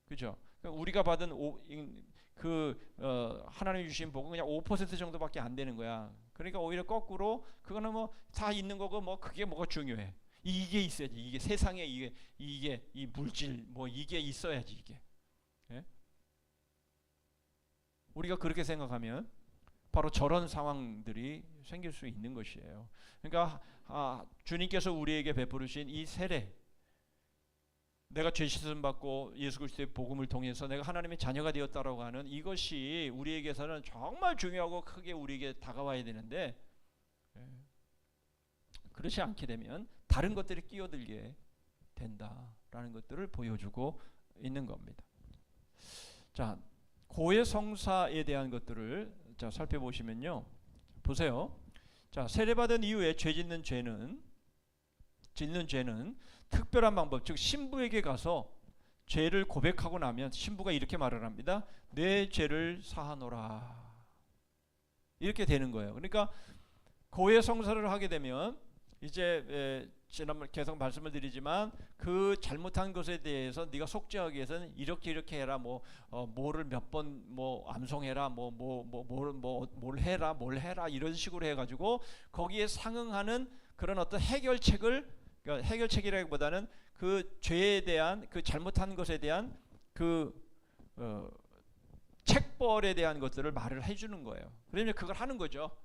그죠? 그러니까 우리가 받은 하나님이 주신 복은 그냥 5% 정도밖에 안 되는 거야. 그러니까 오히려 거꾸로 그거는 뭐 다 있는 거고 뭐 그게 뭐가 중요해. 이게 있어야지. 이게 세상에 이게 이 물질 뭐 이게 있어야지 이게. 예? 우리가 그렇게 생각하면 바로 저런 상황들이 생길 수 있는 것이에요. 그러니까 주님께서 우리에게 베푸르신 이 세례, 내가 죄 씻음 받고 예수 그리스도의 복음을 통해서 내가 하나님의 자녀가 되었다라고 하는 이것이 우리에게서는 정말 중요하고 크게 우리에게 다가와야 되는데 그렇지 않게 되면 다른 것들이 끼어들게 된다라는 것들을 보여주고 있는 겁니다. 자, 고해성사에 대한 것들을 살펴보시면요. 보세요. 자, 세례받은 이후에 짓는 죄는 특별한 방법, 즉 신부에게 가서 죄를 고백하고 나면 신부가 이렇게 말을 합니다. 내 죄를 사하노라. 이렇게 되는 거예요. 그러니까 고해성사를 하게 되면 이제 지난번 계속 말씀을 드리지만 그 잘못한 것에 대해서 네가 속죄하기 위해서는 이렇게 해라 뭐를 몇 번 암송해라 뭘 해라 이런 식으로 해가지고 거기에 상응하는 그런 어떤 그러니까 해결책이라기보다는 그 죄에 대한 그 잘못한 것에 대한 그 책벌에 대한 것들을 말을 해주는 거예요. 그러면 그걸 하는 거죠.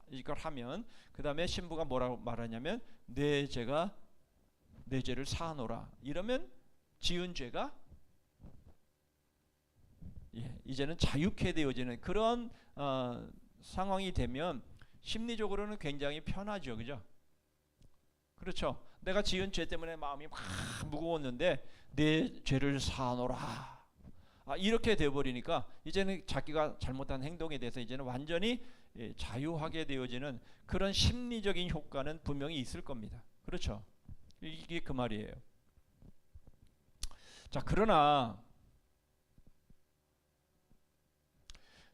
이걸 하면 그 다음에 신부가 뭐라고 말하냐면 내 죄를 사하노라. 이러면 지은 죄가 이제는 자유케 되어지는 그런 상황이 되면 심리적으로는 굉장히 편하죠, 그죠? 그렇죠. 내가 지은 죄 때문에 마음이 막 무거웠는데 내 죄를 사하노라. 이렇게 되어버리니까 이제는 자기가 잘못한 행동에 대해서 이제는 완전히 자유하게 되어지는 그런 심리적인 효과는 분명히 있을 겁니다. 그렇죠? 이게 그 말이에요. 자, 그러나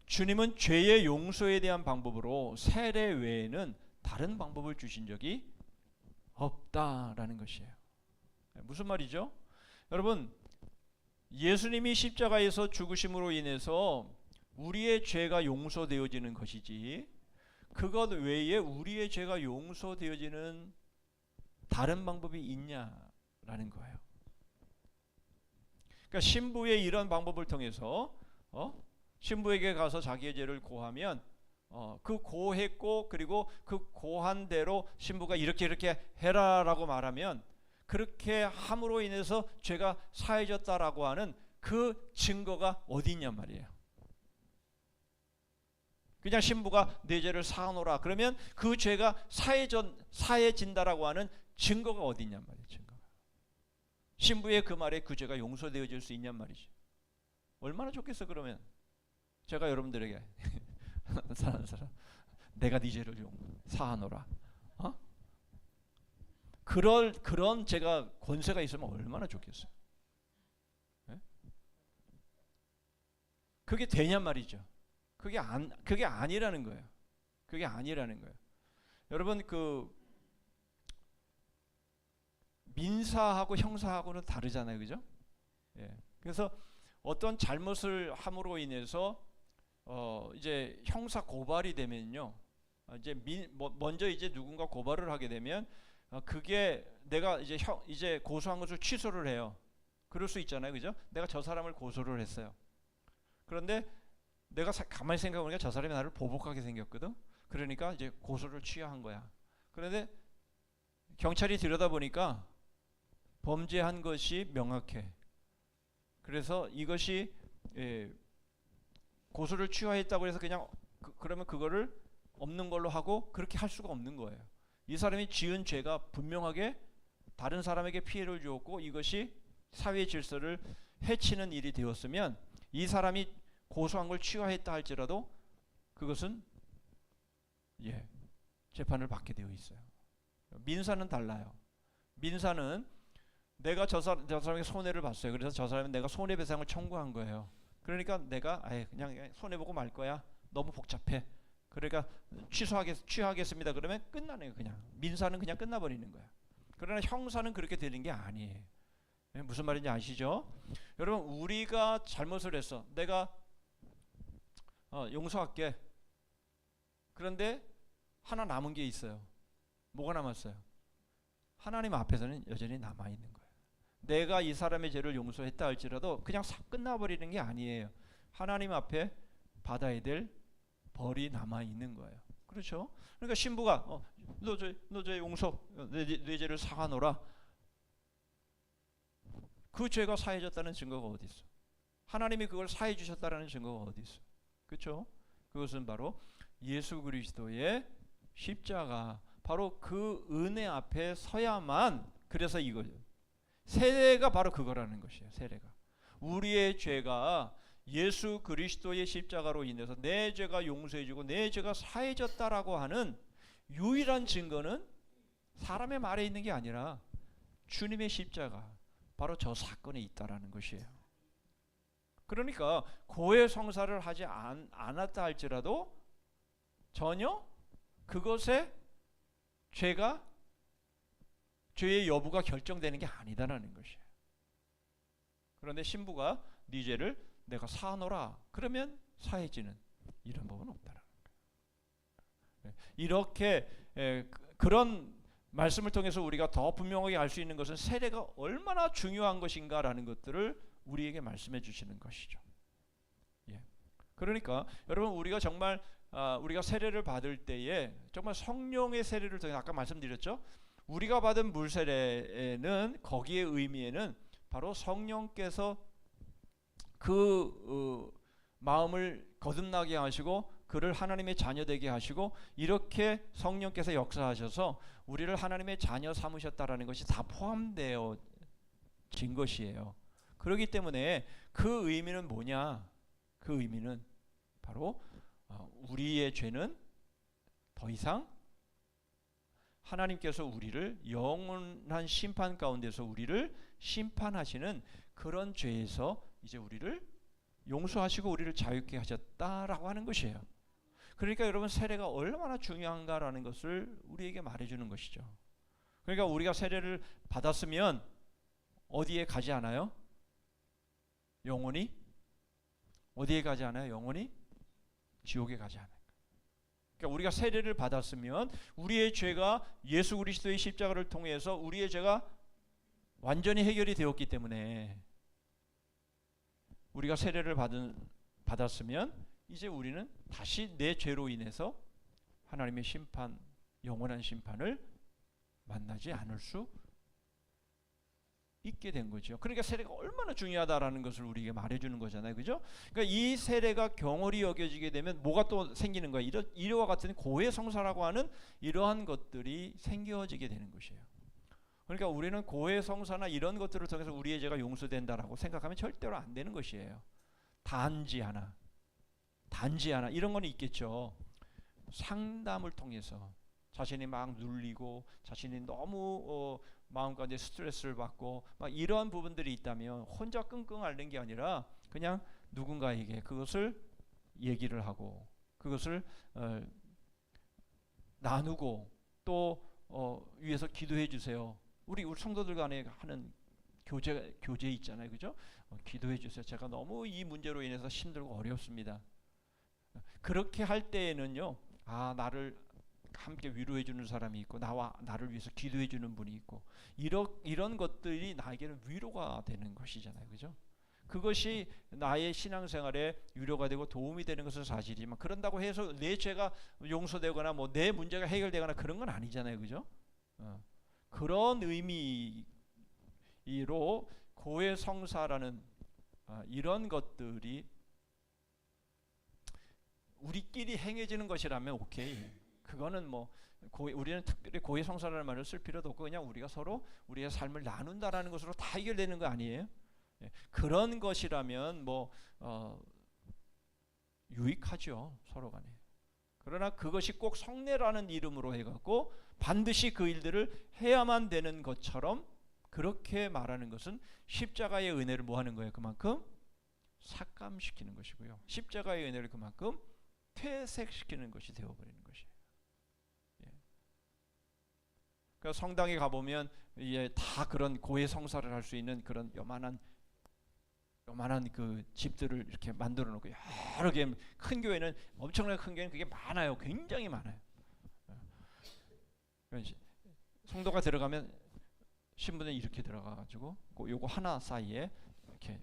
주님은 죄의 용서에 대한 방법으로 세례 외에는 다른 방법을 주신 적이 없다라는 것이에요. 무슨 말이죠? 여러분, 예수님이 십자가에서 죽으심으로 인해서 우리의 죄가 용서되어지는 것이지 그것 외에 우리의 죄가 용서되어지는 다른 방법이 있냐라는 거예요. 그러니까 신부의 이런 방법을 통해서 신부에게 가서 자기의 죄를 고하면 그 고했고 그리고 그 고한 대로 신부가 이렇게 해라라고 말하면 그렇게 함으로 인해서 죄가 사해졌다라고 하는 그 증거가 어디 있냔 말이에요. 그냥 신부가 내 죄를 사하노라 그러면 그 죄가 사해진다라고 하는 증거가 어디 있냔 말이에요. 증거가. 신부의 그 말에 그 죄가 용서되어질 수 있냔 말이죠. 얼마나 좋겠어. 그러면 제가 여러분들에게 사는 사람 내가 네 죄를 사하노라. 그런 제가 권세가 있으면 얼마나 좋겠어요. 네? 그게 되냔 말이죠. 그게 아니라는 거예요. 그게 아니라는 거예요. 여러분 그 민사하고 형사하고는 다르잖아요, 그죠? 예. 그래서 어떤 잘못을 함으로 인해서 이제 형사 고발이 되면요, 이제 먼저 이제 누군가 고발을 하게 되면 그게 내가 이제 고소한 것을 취소를 해요. 그럴 수 있잖아요, 그죠? 내가 저 사람을 고소를 했어요. 그런데 내가 가만히 생각해보니까 저 사람이 나를 보복하게 생겼거든. 그러니까 이제 고소를 취하한 거야. 그런데 경찰이 들여다보니까 범죄한 것이 명확해. 그래서 이것이 고소를 취하했다고 해서 그냥 그러면 그거를 없는 걸로 하고 그렇게 할 수가 없는 거예요. 이 사람이 지은 죄가 분명하게 다른 사람에게 피해를 주었고 이것이 사회 질서를 해치는 일이 되었으면 이 사람이 고소한 걸 취하했다 할지라도 그것은 재판을 받게 되어 있어요. 민사는 달라요. 민사는 내가 저 사람에게 손해를 봤어요. 그래서 저 사람은 내가 손해배상을 청구한 거예요. 그러니까 내가 그냥 손해보고 말 거야. 너무 복잡해. 그러니까 취하겠습니다. 그러면 끝나네요. 그냥 민사는 그냥 끝나버리는 거야. 그러나 형사는 그렇게 되는 게 아니에요. 무슨 말인지 아시죠? 여러분, 우리가 잘못을 했어. 내가 용서할게. 그런데 하나 남은 게 있어요. 뭐가 남았어요? 하나님 앞에서는 여전히 남아있는 거예요. 내가 이 사람의 죄를 용서했다 할지라도 그냥 싹 끝나버리는 게 아니에요. 하나님 앞에 받아야 될 벌이 남아있는 거예요. 그렇죠? 그러니까 신부가 너 죄 용서, 내 죄를 사하노라. 그 죄가 사해졌다는 증거가 어디 있어? 하나님이 그걸 사해 주셨다라는 증거가 어디 있어? 그렇죠? 그것은 바로 예수 그리스도의 십자가, 바로 그 은혜 앞에 서야만. 그래서 이거죠. 세례가 바로 그거라는 것이에요. 세례가 우리의 죄가 예수 그리스도의 십자가로 인해서 내 죄가 용서해주고 내 죄가 사해졌다라고 하는 유일한 증거는 사람의 말에 있는 게 아니라 주님의 십자가, 바로 저 사건에 있다라는 것이에요. 그러니까 고해 성사를 하지 않았다 할지라도 전혀 그것에 죄의 여부가 결정되는 게 아니다라는 것이에요. 그런데 신부가 네 죄를 내가 사하노라 그러면 사해지는 이런 법은 없다라는 거예요. 이렇게 그런 말씀을 통해서 우리가 더 분명하게 알 수 있는 것은 세례가 얼마나 중요한 것인가라는 것들을 우리에게 말씀해 주시는 것이죠. 그러니까 여러분, 우리가 정말 우리가 세례를 받을 때에 정말 성령의 세례를 통해 아까 말씀드렸죠. 우리가 받은 물 세례는 거기에 의미에는 바로 성령께서 그 마음을 거듭나게 하시고 그를 하나님의 자녀 되게 하시고 이렇게 성령께서 역사하셔서 우리를 하나님의 자녀 삼으셨다라는 것이 다 포함되어진 것이에요. 그렇기 때문에 그 의미는 뭐냐? 그 의미는 바로 우리의 죄는 더 이상 하나님께서 우리를 영원한 심판 가운데서 우리를 심판하시는 그런 죄에서 이제 우리를 용서하시고 우리를 자유케 하셨다라고 하는 것이에요. 그러니까 여러분, 세례가 얼마나 중요한가라는 것을 우리에게 말해주는 것이죠. 그러니까 우리가 세례를 받았으면 어디에 가지 않아요? 영원히 어디에 가지 않아요? 영원히 지옥에 가지 않아요. 그러니까 우리가 세례를 받았으면 우리의 죄가 예수 그리스도의 십자가를 통해서 우리의 죄가 완전히 해결이 되었기 때문에 우리가 세례를 받았으면 이제 우리는 다시 내 죄로 인해서 하나님의 심판, 영원한 심판을 만나지 않을 수 있게 된 거죠. 그러니까 세례가 얼마나 중요하다라는 것을 우리에게 말해주는 거잖아요, 그죠? 그러니까 이 세례가 경홀히 여겨지게 되면 뭐가 또 생기는 거야? 이와 같은 고해 성사라고 하는 이러한 것들이 생겨지게 되는 것이에요. 그러니까 우리는 고해 성사나 이런 것들을 통해서 우리의 죄가 용서된다라고 생각하면 절대로 안 되는 것이에요. 단지 하나 이런 건 있겠죠. 상담을 통해서 자신이 막 눌리고 자신이 너무 마음 가운데 스트레스를 받고 막 이러한 부분들이 있다면 혼자 끙끙 앓는 게 아니라 그냥 누군가에게 그것을 얘기를 하고 그것을 나누고 또 위해서 기도해 주세요. 우리 성도들 간에 하는 교제 있잖아요, 그죠? 기도해 주세요. 제가 너무 이 문제로 인해서 힘들고 어렵습니다. 그렇게 할 때에는요, 나를 함께 위로해 주는 사람이 있고 나와 나를 위해서 기도해 주는 분이 있고 이런 것들이 나에게는 위로가 되는 것이잖아요. 그죠? 그것이 나의 신앙생활에 위로가 되고 도움이 되는 것은 사실이지만 그런다고 해서 내 죄가 용서되거나 뭐 내 문제가 해결되거나 그런 건 아니잖아요. 그죠? 그런 의미로 고해성사라는 이런 것들이 우리끼리 행해지는 것이라면 오케이. 그거는 뭐 우리는 특별히 고해성사라는 말을 쓸 필요도 없고 그냥 우리가 서로 우리의 삶을 나눈다라는 것으로 다 해결되는 거 아니에요? 그런 것이라면 뭐 유익하죠, 서로 간에. 그러나 그것이 꼭 성례라는 이름으로 해갖고 반드시 그 일들을 해야만 되는 것처럼 그렇게 말하는 것은 십자가의 은혜를 뭐 하는 거예요? 그만큼 삭감시키는 것이고요. 십자가의 은혜를 그만큼 퇴색시키는 것이 되어버리는 것이에요. 그러니까 성당에 가보면 다 그런 고해성사를 할 수 있는 그런 요만한 그 집들을 이렇게 만들어 놓고 여러 개 큰 교회는 엄청나게 큰 교회는 그게 많아요. 굉장히 많아요. 성도가 들어가면 신부는 이렇게 들어가가지고 요거 하나 사이에 이렇게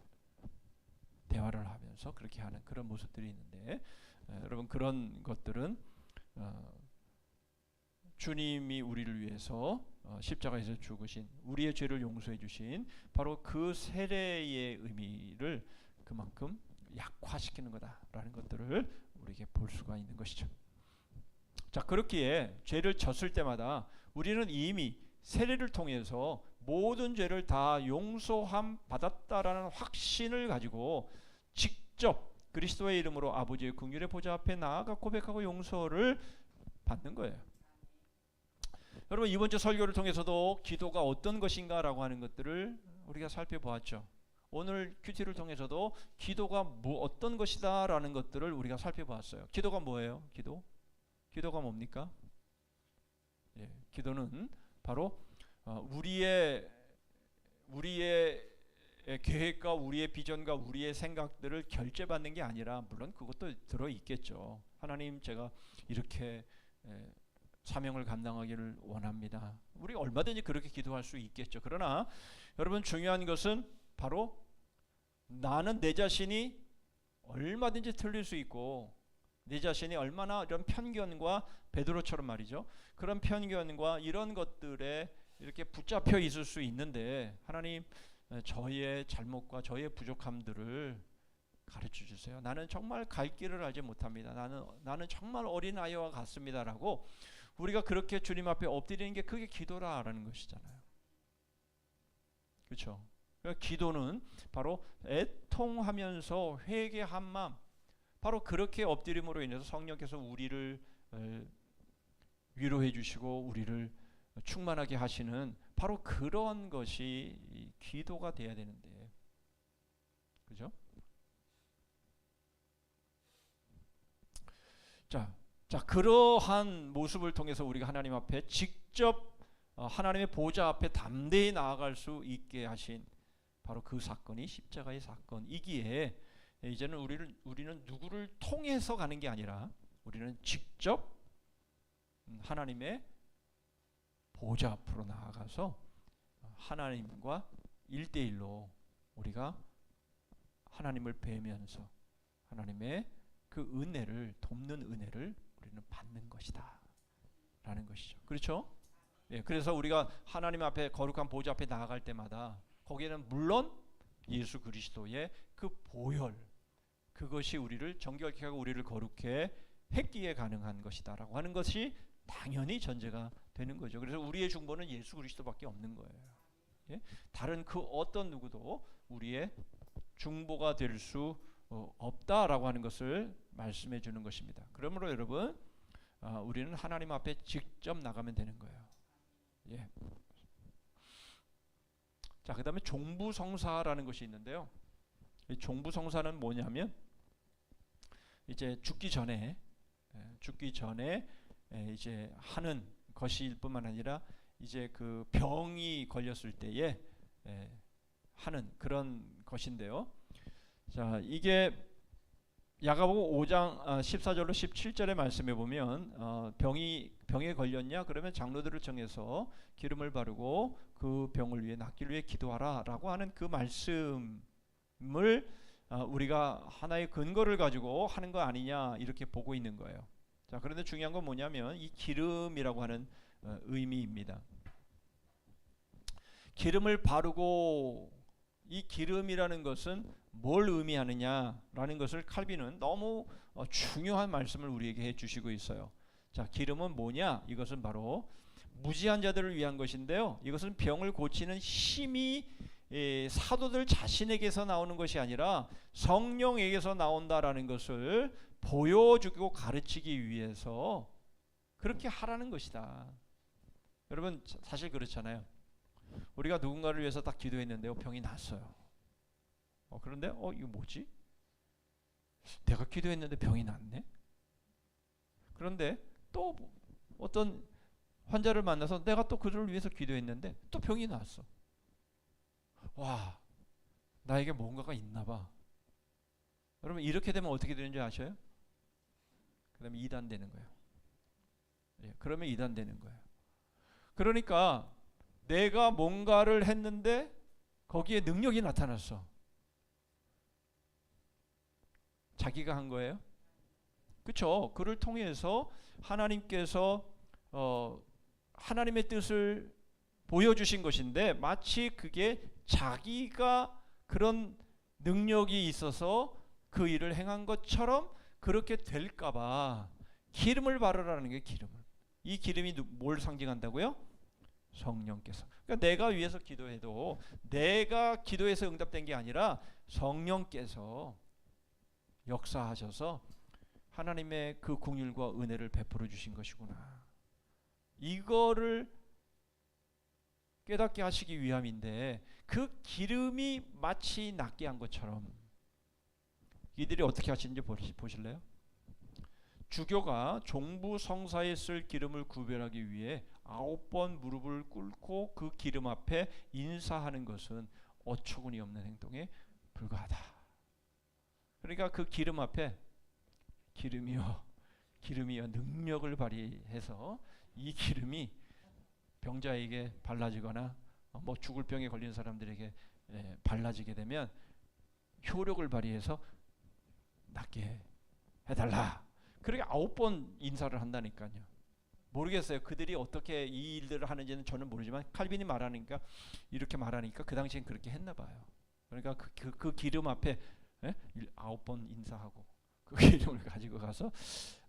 대화를 하면서 그렇게 하는 그런 모습들이 있는데 여러분 그런 것들은 주님이 우리를 위해서 십자가에서 죽으신 우리의 죄를 용서해 주신 바로 그 세례의 의미를 그만큼 약화시키는 거다라는 것들을 우리에게 볼 수가 있는 것이죠. 자, 그렇기에 죄를 졌을 때마다 우리는 이미 세례를 통해서 모든 죄를 다 용서함 받았다라는 확신을 가지고 직접 그리스도의 이름으로 아버지의 긍휼의 보좌 앞에 나아가 고백하고 용서를 받는 거예요. 여러분 이번 주 설교를 통해서도 기도가 어떤 것인가라고 하는 것들을 우리가 살펴보았죠. 오늘 큐티를 통해서도 기도가 어떤 것이다라는 것들을 우리가 살펴보았어요. 기도가 뭐예요? 기도가 뭡니까? 기도는 바로 우리의 계획과 우리의 비전과 우리의 생각들을 결제받는 게 아니라 물론 그것도 들어 있겠죠. 하나님 제가 이렇게 사명을 감당하기를 원합니다. 우리 얼마든지 그렇게 기도할 수 있겠죠. 그러나 여러분 중요한 것은 바로 나는 내 자신이 얼마든지 틀릴 수 있고 내 자신이 얼마나 이런 편견과 베드로처럼 말이죠. 그런 편견과 이런 것들에 이렇게 붙잡혀 있을 수 있는데 하나님 저의 잘못과 저의 부족함들을 가르쳐 주세요. 나는 정말 갈 길을 알지 못합니다. 나는 정말 어린 아이와 같습니다라고 우리가 그렇게 주님 앞에 엎드리는 게 그게 기도라라는 것이잖아요. 그렇죠? 그러니까 기도는 바로 애통하면서 회개한 마음, 바로 그렇게 엎드림으로 인해서 성령께서 우리를 위로해 주시고 우리를 충만하게 하시는 바로 그런 것이 기도가 돼야 되는데, 그죠? 자, 그러한 모습을 통해서 우리가 하나님 앞에 직접 하나님의 보좌 앞에 담대히 나아갈 수 있게 하신 바로 그 사건이 십자가의 사건이기에 이제는 우리는 누구를 통해서 가는 게 아니라 우리는 직접 하나님의 보좌 앞으로 나아가서 하나님과 1대1로 우리가 하나님을 뵈면서 하나님의 그 은혜를 돕는 은혜를 우리는 받는 것이다 라는 것이죠. 그렇죠? 그래서 우리가 하나님 앞에 거룩한 보좌 앞에 나아갈 때마다 거기에는 물론 예수 그리스도의 그 보혈, 그것이 우리를 정결케 하고 우리를 거룩해 했기에 가능한 것이다 라고 하는 것이 당연히 전제가 되는 거죠. 그래서 우리의 중보는 예수 그리스도밖에 없는 거예요. 다른 그 어떤 누구도 우리의 중보가 될 수 없다라고 하는 것을 말씀해 주는 것입니다. 그러므로 여러분 우리는 하나님 앞에 직접 나가면 되는 거예요. 자, 그 다음에 종부성사라는 것이 있는데요. 이 종부성사는 뭐냐면 이제 죽기 전에 이제 하는 것일 뿐만 아니라 이제 그 병이 걸렸을 때에 하는 그런 것인데요. 자, 이게 야고보 5장 14절로 17절의 말씀에 보면 병에 걸렸냐? 그러면 장로들을 정해서 기름을 바르고 그 병을 위해 낫기를 위해 기도하라라고 하는 그 말씀을 우리가 하나의 근거를 가지고 하는 거 아니냐 이렇게 보고 있는 거예요. 자, 그런데 중요한 건 뭐냐면 이 기름이라고 하는 의미입니다. 기름을 바르고 이 기름이라는 것은 뭘 의미하느냐라는 것을 칼빈은 너무 중요한 말씀을 우리에게 해주시고 있어요. 자, 기름은 뭐냐? 이것은 바로 무지한 자들을 위한 것인데요. 이것은 병을 고치는 힘이 사도들 자신에게서 나오는 것이 아니라 성령에게서 나온다라는 것을 보여주고 가르치기 위해서 그렇게 하라는 것이다. 여러분 사실 그렇잖아요. 우리가 누군가를 위해서 딱 기도했는데요, 병이 났어요. 그런데 이거 뭐지? 내가 기도했는데 병이 났네? 그런데 또 어떤 환자를 만나서 내가 또 그를 위해서 기도했는데 또 병이 났어. 와, 나에게 뭔가가 있나 봐. 여러분 이렇게 되면 어떻게 되는지 아셔요? 그러면 이단되는 거예요. 예, 그러면 이단되는 거예요. 그러니까 내가 뭔가를 했는데 거기에 능력이 나타났어. 자기가 한 거예요? 그렇죠. 그를 통해서 하나님께서 하나님의 뜻을 보여주신 것인데 마치 그게 자기가 그런 능력이 있어서 그 일을 행한 것처럼 그렇게 될까봐 기름을 바르라는 게 기름을. 이 기름이 뭘 상징한다고요? 성령께서. 그러니까 내가 위해서 기도해도 내가 기도해서 응답된 게 아니라 성령께서 역사하셔서 하나님의 그 긍휼과 은혜를 베풀어 주신 것이구나. 이거를 깨닫게 하시기 위함인데 그 기름이 마치 낫게 한 것처럼 이들이 어떻게 하시는지 보실래요? 주교가 종부 성사에 쓸 기름을 구별하기 위해 9번 무릎을 꿇고 그 기름 앞에 인사하는 것은 어처구니 없는 행동에 불과하다. 그러니까 그 기름 앞에 기름이여 능력을 발휘해서 이 기름이 병자에게 발라지거나 죽을 병에 걸린 사람들에게 발라지게 되면 효력을 발휘해서 낫게 해달라. 그렇게 9번 인사를 한다니까요. 모르겠어요. 그들이 어떻게 이 일들을 하는지는 저는 모르지만 칼빈이 말하니까 이렇게 말하니까 그 당시엔 그렇게 했나 봐요. 그러니까 그 기름 앞에 9번 인사하고 그 기름을 가지고 가서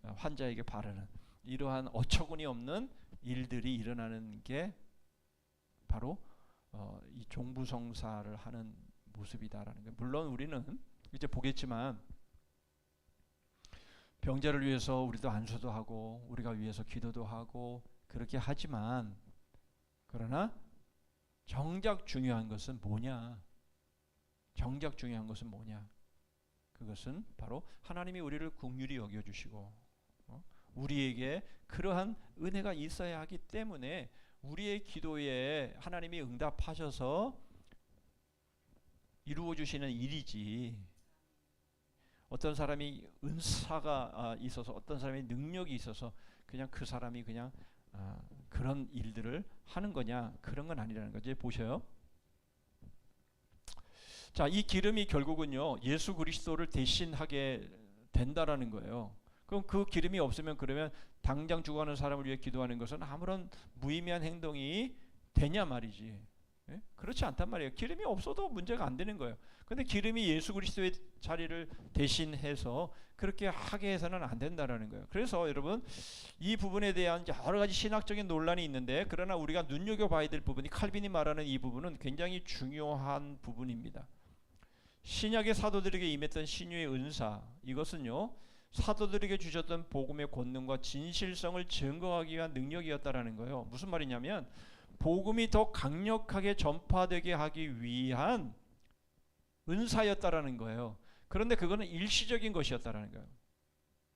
환자에게 바르는 이러한 어처구니 없는 일들이 일어나는 게 바로 이 종부성사를 하는 모습이다라는 거예요. 물론 우리는 이제 보겠지만 병자를 위해서 우리도 안수도 하고 우리가 위해서 기도도 하고 그렇게 하지만 그러나 정작 중요한 것은 뭐냐? 정작 중요한 것은 뭐냐? 그것은 바로 하나님이 우리를 긍휼히 여겨주시고 우리에게 그러한 은혜가 있어야 하기 때문에 우리의 기도에 하나님이 응답하셔서 이루어 주시는 일이지. 어떤 사람이 은사가 있어서 어떤 사람이 능력이 있어서 그냥 그 사람이 그냥 그런 일들을 하는 거냐, 그런 건 아니라는 거죠. 보셔요. 자, 이 기름이 결국은요 예수 그리스도를 대신하게 된다라는 거예요. 그럼 그 기름이 없으면 그러면 당장 죽어가는 사람을 위해 기도하는 것은 아무런 무의미한 행동이 되냐 말이지. 예? 그렇지 않단 말이에요. 기름이 없어도 문제가 안 되는 거예요. 근데 기름이 예수 그리스도의 자리를 대신해서 그렇게 하게 해서는 안 된다라는 거예요. 그래서 여러분 이 부분에 대한 여러 가지 신학적인 논란이 있는데 그러나 우리가 눈여겨봐야 될 부분이 칼빈이 말하는 이 부분은 굉장히 중요한 부분입니다. 신약의 사도들에게 임했던 신유의 은사, 이것은요 사도들에게 주셨던 복음의 권능과 진실성을 증거하기 위한 능력이었다라는 거예요. 무슨 말이냐면 복음이 더 강력하게 전파되게 하기 위한 은사였다라는 거예요. 그런데 그거는 일시적인 것이었다라는 거예요.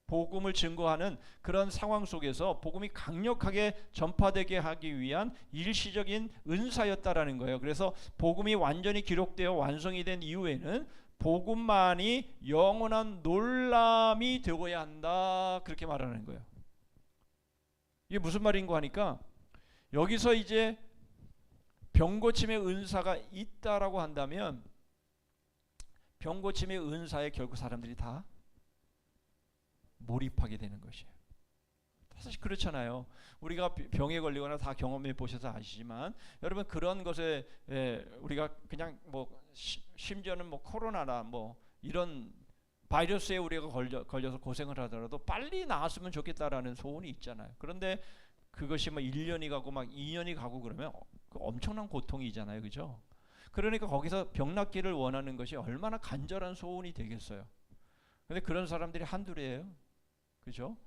복음을 증거하는 그런 상황 속에서 복음이 강력하게 전파되게 하기 위한 일시적인 은사였다라는 거예요. 그래서 복음이 완전히 기록되어 완성이 된 이후에는 복음만이 영원한 놀람이 되어야 한다. 그렇게 말하는 거예요. 이게 무슨 말인가 하니까 여기서 이제 병고침의 은사가 있다라고 한다면 병고침의 은사에 결국 사람들이 다 몰입하게 되는 것이에요. 사실 그렇잖아요. 우리가 병에 걸리거나 다 경험해 보셔서 아시지만 여러분 그런 것에 우리가 그냥 뭐 심지어는 뭐 코로나나 뭐 이런 바이러스에 우리가 걸려서 고생을 하더라도 빨리 나았으면 좋겠다라는 소원이 있잖아요. 그런데 그것이 뭐 1년이 가고 막 2년이 가고 그러면 엄청난 고통이잖아요. 그죠? 그러니까 거기서 병 낫기를 원하는 것이 얼마나 간절한 소원이 되겠어요. 근데 그런 사람들이 한둘이에요. 그죠?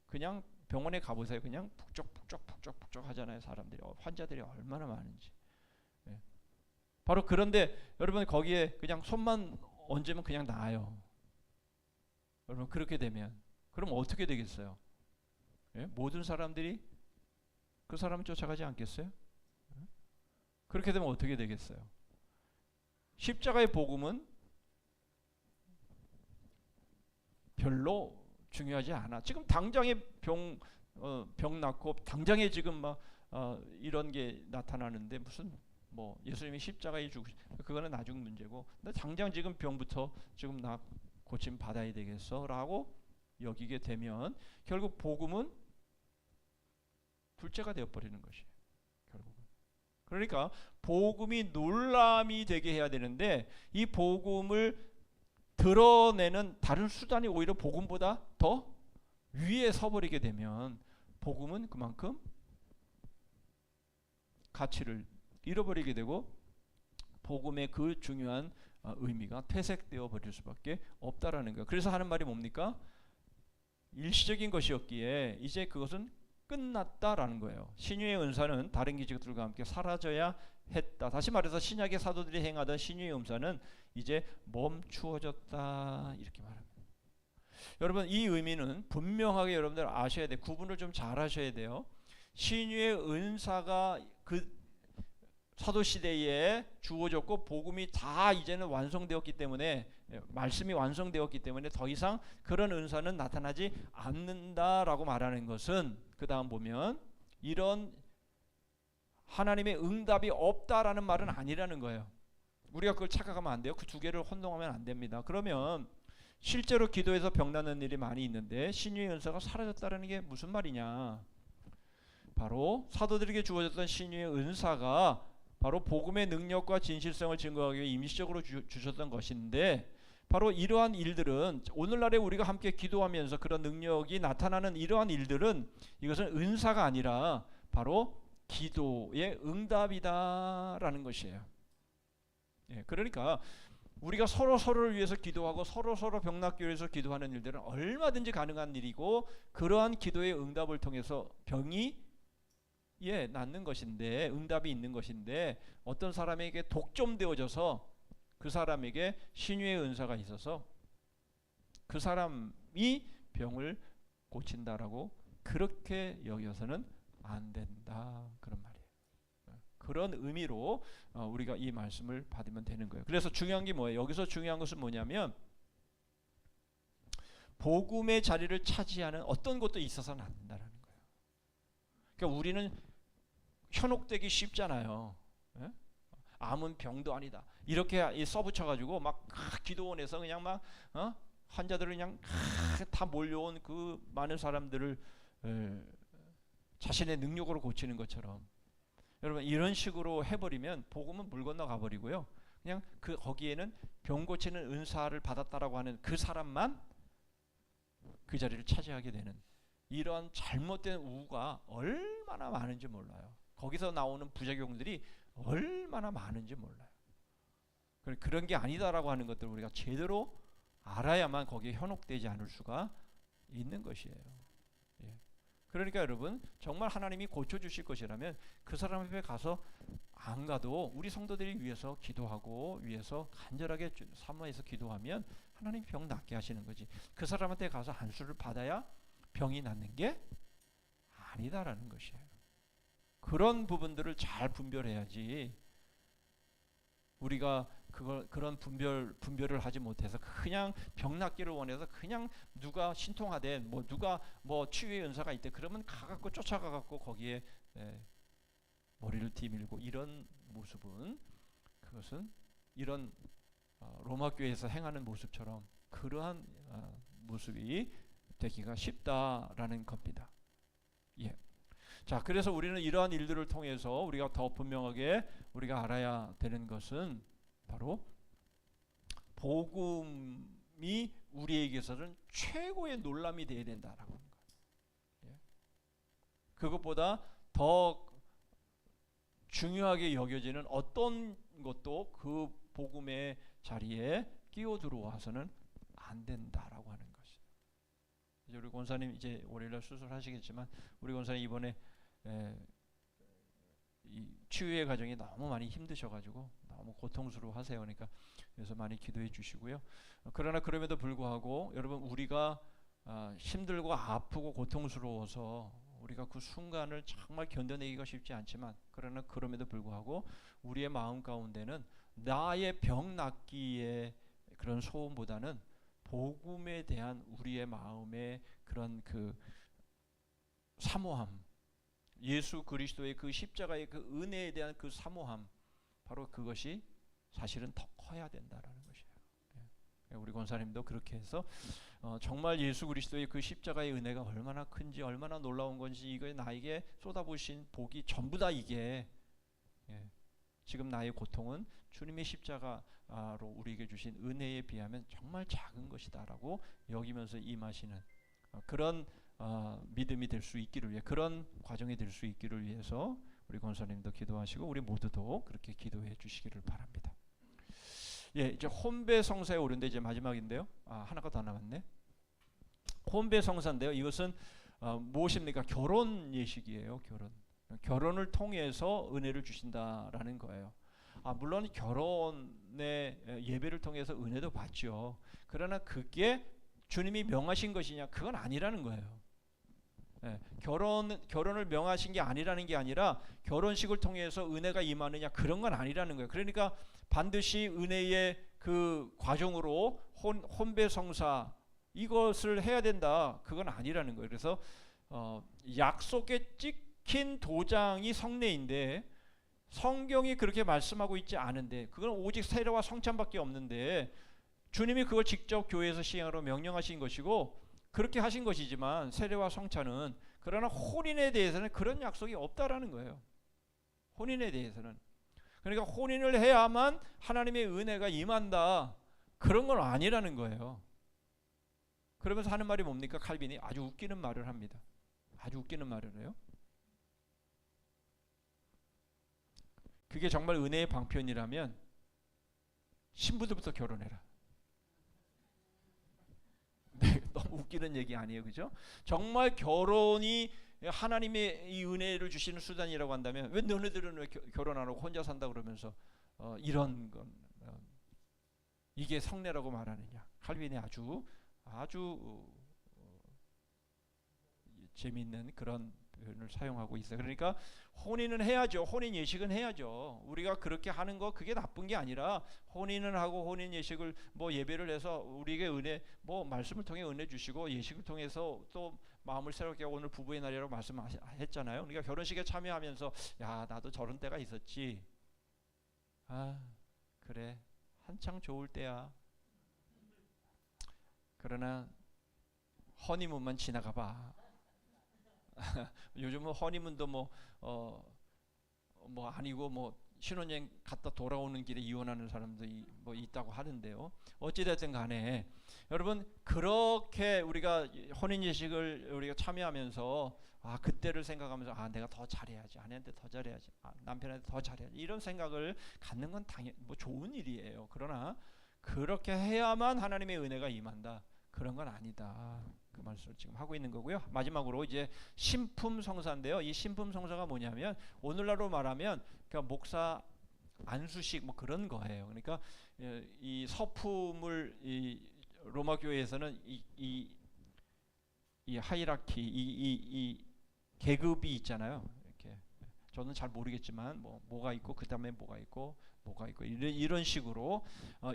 그냥 병원에 가보세요. 그냥 북적북적 하잖아요. 사람들이 환자들이 얼마나 많은지. 바로 그런데 여러분 거기에 그냥 손만 얹으면 그냥 나아요. 여러분 그렇게 되면 그럼 어떻게 되겠어요? 모든 사람들이 그 사람을 쫓아가지 않겠어요? 그렇게 되면 어떻게 되겠어요? 십자가의 복음은 별로 중요하지 않아. 지금 당장에 병 낫고 당장에 지금 막 이런 게 나타나는데 무슨 뭐 예수님이 십자가에 죽으시 그거는 나중 문제고 근데 당장 지금 병부터 지금 나 고침 받아야 되겠어라고 여기게 되면 결국 복음은 둘째가 되어 버리는 것이에요. 결국은. 그러니까 복음이 놀람이 되게 해야 되는데 이 복음을 드러내는 다른 수단이 오히려 복음보다 더 위에 서버리게 되면 복음은 그만큼 가치를 잃어버리게 되고 복음의 그 중요한 의미가 퇴색되어 버릴 수밖에 없다라는 거예요. 그래서 하는 말이 뭡니까? 일시적인 것이었기에 이제 그것은 끝났다라는 거예요. 신유의 은사는 다른 기적들과 함께 사라져야 했다. 다시 말해서 신약의 사도들이 행하던 신유의 은사는 이제 멈추어졌다 이렇게 말합니다. 여러분 이 의미는 분명하게 여러분들 아셔야 돼요. 구분을 좀 잘 하셔야 돼요. 신유의 은사가 그 사도 시대에 주어졌고 복음이 다 이제는 완성되었기 때문에 말씀이 완성되었기 때문에 더 이상 그런 은사는 나타나지 않는다라고 말하는 것은 그 다음 보면 이런 하나님의 응답이 없다라는 말은 아니라는 거예요. 우리가 그걸 착각하면 안 돼요. 그 두 개를 혼동하면 안 됩니다. 그러면 실제로 기도해서 병 낫는 일이 많이 있는데 신유의 은사가 사라졌다는 게 무슨 말이냐? 바로 사도들에게 주어졌던 신유의 은사가 바로 복음의 능력과 진실성을 증거하기 위해 임시적으로 주셨던 것인데 바로 이러한 일들은 오늘날에 우리가 함께 기도하면서 그런 능력이 나타나는 이러한 일들은 이것은 은사가 아니라 바로 기도의 응답이다라는 것이에요. 그러니까 우리가 서로를 위해서 기도하고 서로 병 낫기 위해서 기도하는 일들은 얼마든지 가능한 일이고 그러한 기도의 응답을 통해서 병이 낫는 것인데 응답이 있는 것인데 어떤 사람에게 독점되어져서 그 사람에게 신유의 은사가 있어서 그 사람이 병을 고친다라고 그렇게 여겨서는 안 된다 그런 말이에요. 그런 의미로 우리가 이 말씀을 받으면 되는 거예요. 그래서 중요한 게 뭐예요? 여기서 중요한 것은 뭐냐면 복음의 자리를 차지하는 어떤 것도 있어서는 안 된다는 거예요. 그러니까 우리는 현혹되기 쉽잖아요. 암은 병도 아니다. 이렇게 써붙여가지고 막 기도원에서 그냥 막 환자들을 그냥 다 몰려온 그 많은 사람들을 자신의 능력으로 고치는 것처럼 여러분 이런 식으로 해버리면 복음은 물 건너 가버리고요. 그냥 그 거기에는 병 고치는 은사를 받았다라고 하는 그 사람만 그 자리를 차지하게 되는 이런 잘못된 우가 얼마나 많은지 몰라요. 거기서 나오는 부작용들이 얼마나 많은지 몰라요. 그런 게 아니다라고 하는 것들을 우리가 제대로 알아야만 거기에 현혹되지 않을 수가 있는 것이에요. 그러니까 여러분 정말 하나님이 고쳐주실 것이라면 그 사람 앞에 가서 안 가도 우리 성도들이 위해서 기도하고 위해서 간절하게 사모해서 기도하면 하나님이 병 낫게 하시는 거지. 그 사람한테 가서 안수를 받아야 병이 낫는 게 아니다라는 것이에요. 그런 부분들을 잘 분별해야지 우리가 그런 분별을 하지 못해서 그냥 병 낫기를 원해서 그냥 누가 신통하대 뭐 누가 뭐 치유의 은사가 있대 그러면 가갖고 쫓아가갖고 거기에 머리를 뒤밀고 이런 모습은 그것은 이런 로마 교회에서 행하는 모습처럼 그러한 모습이 되기가 쉽다라는 겁니다. 예. 자, 그래서 우리는 이러한 일들을 통해서 우리가 더 분명하게 우리가 알아야 되는 것은 바로 복음이 우리에게서는 최고의 놀람이 되어야 된다라고 하는 거예요. 예. 그것보다 더 중요하게 여겨지는 어떤 것도 그 복음의 자리에 끼어 들어와서는 안 된다라고 하는 것이에요. 이제 우리 권사님 이제 월요일날 수술하시겠지만 우리 권사님 이번에 이 치유의 과정이 너무 많이 힘드셔가지고 너무 고통스러워하세요. 그러니까 그래서 많이 기도해 주시고요. 그러나 그럼에도 불구하고 여러분 우리가 힘들고 아프고 고통스러워서 우리가 그 순간을 정말 견뎌내기가 쉽지 않지만 그러나 그럼에도 불구하고 우리의 마음 가운데는 나의 병 낫기의 그런 소원보다는 복음에 대한 우리의 마음의 그런 그 사모함, 예수 그리스도의 그 십자가의 그 은혜에 대한 그 사모함, 바로 그것이 사실은 더 커야 된다라는 것이에요. 우리 권사님도 그렇게 해서 정말 예수 그리스도의 그 십자가의 은혜가 얼마나 큰지 얼마나 놀라운 건지 이거 나에게 쏟아부으신 복이 전부 다 이게 지금 나의 고통은 주님의 십자가로 우리에게 주신 은혜에 비하면 정말 작은 것이다라고 여기면서 임하시는 그런 믿음이 될 수 있기를 위해 그런 과정이 될 수 있기를 위해서 우리 권사님도 기도하시고 우리 모두도 그렇게 기도해 주시기를 바랍니다. 예, 이제 혼배 성사에 오른데 이제 마지막인데요. 하나가 더 남았네. 혼배 성사인데요. 이것은 무엇입니까? 결혼 예식이에요. 결혼을 통해서 은혜를 주신다라는 거예요. 물론 결혼의 예배를 통해서 은혜도 받죠. 그러나 그게 주님이 명하신 것이냐? 그건 아니라는 거예요. 결혼을 명하신 게 아니라는 게 아니라 결혼식을 통해서 은혜가 임하느냐 그런 건 아니라는 거예요. 그러니까 반드시 은혜의 그 과정으로 혼배 성사 이것을 해야 된다 그건 아니라는 거예요. 그래서 약속에 찍힌 도장이 성례인데 성경이 그렇게 말씀하고 있지 않은데 그건 오직 세례와 성찬밖에 없는데 주님이 그걸 직접 교회에서 시행하러 명령하신 것이고 그렇게 하신 것이지만 세례와 성찬은 그러나 혼인에 대해서는 그런 약속이 없다라는 거예요. 혼인에 대해서는 그러니까 혼인을 해야만 하나님의 은혜가 임한다 그런 건 아니라는 거예요. 그러면서 하는 말이 뭡니까? 칼빈이 아주 웃기는 말을 합니다. 아주 웃기는 말을 해요. 그게 정말 은혜의 방편이라면 신부들부터 결혼해라. 네, 너무 웃기는 얘기 아니에요, 그죠? 정말 결혼이 하나님의 이 은혜를 주시는 수단이라고 한다면 왜 너네들은 왜 결혼 안 하고 혼자 산다 그러면서 이런 건 이게 성례라고 말하느냐? 칼빈이 아주 재미있는 그런 표현을 사용하고 있어요. 그러니까 혼인은 해야죠. 혼인 예식은 해야죠. 우리가 그렇게 하는 거 그게 나쁜 게 아니라 혼인을 하고 혼인 예식을 뭐 예배를 해서 우리에게 은혜 뭐 말씀을 통해 은혜 주시고 예식을 통해서 또 마음을 새롭게 하고 오늘 부부의 날이라고 말씀했잖아요. 그러니까 결혼식에 참여하면서 야 나도 저런 때가 있었지. 그래 한창 좋을 때야. 그러나 허니문만 지나가 봐. 요즘은 허니문도 뭐 아니고 뭐 신혼여행 갔다 돌아오는 길에 이혼하는 사람도 뭐 있다고 하는데요. 어찌됐든 간에 여러분 그렇게 우리가 혼인 예식을 우리가 참여하면서 그때를 생각하면서 내가 더 잘해야지 아내한테 더 잘해야지 남편한테 더 잘해야지 이런 생각을 갖는 건 당연 뭐 좋은 일이에요. 그러나 그렇게 해야만 하나님의 은혜가 임한다 그런 건 아니다. 그 말씀을 지금 하고 있는 거고요. 마지막으로 이제 신품 성사인데요. 이 신품 성사가 뭐냐면 오늘날로 말하면 그러니까 목사 안수식 뭐 그런 거예요. 그러니까 이 서품을 이 로마 교회에서는 이 하이라키 이 계급이 있잖아요. 이렇게 저는 잘 모르겠지만 뭐가 있고 그 다음에 뭐가 있고 이런 식으로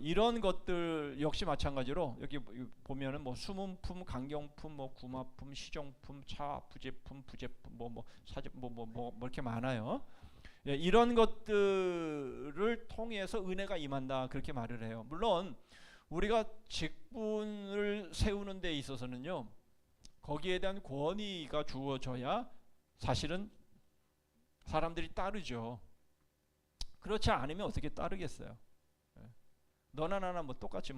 이런 것들 역시 마찬가지로 여기 보면은 뭐 수문품, 강경품, 뭐 구마품, 시정품, 차, 부제품, 뭐 사제 뭐 이렇게 많아요. 예, 이런 것들을 통해서 은혜가 임한다 그렇게 말을 해요. 물론 우리가 직분을 세우는 데 있어서는요, 거기에 대한 권위가 주어져야 사실은 사람들이 따르죠. 그렇지 않으면 어떻게 따르겠어요? 예. 너나 나나 뭐 똑같이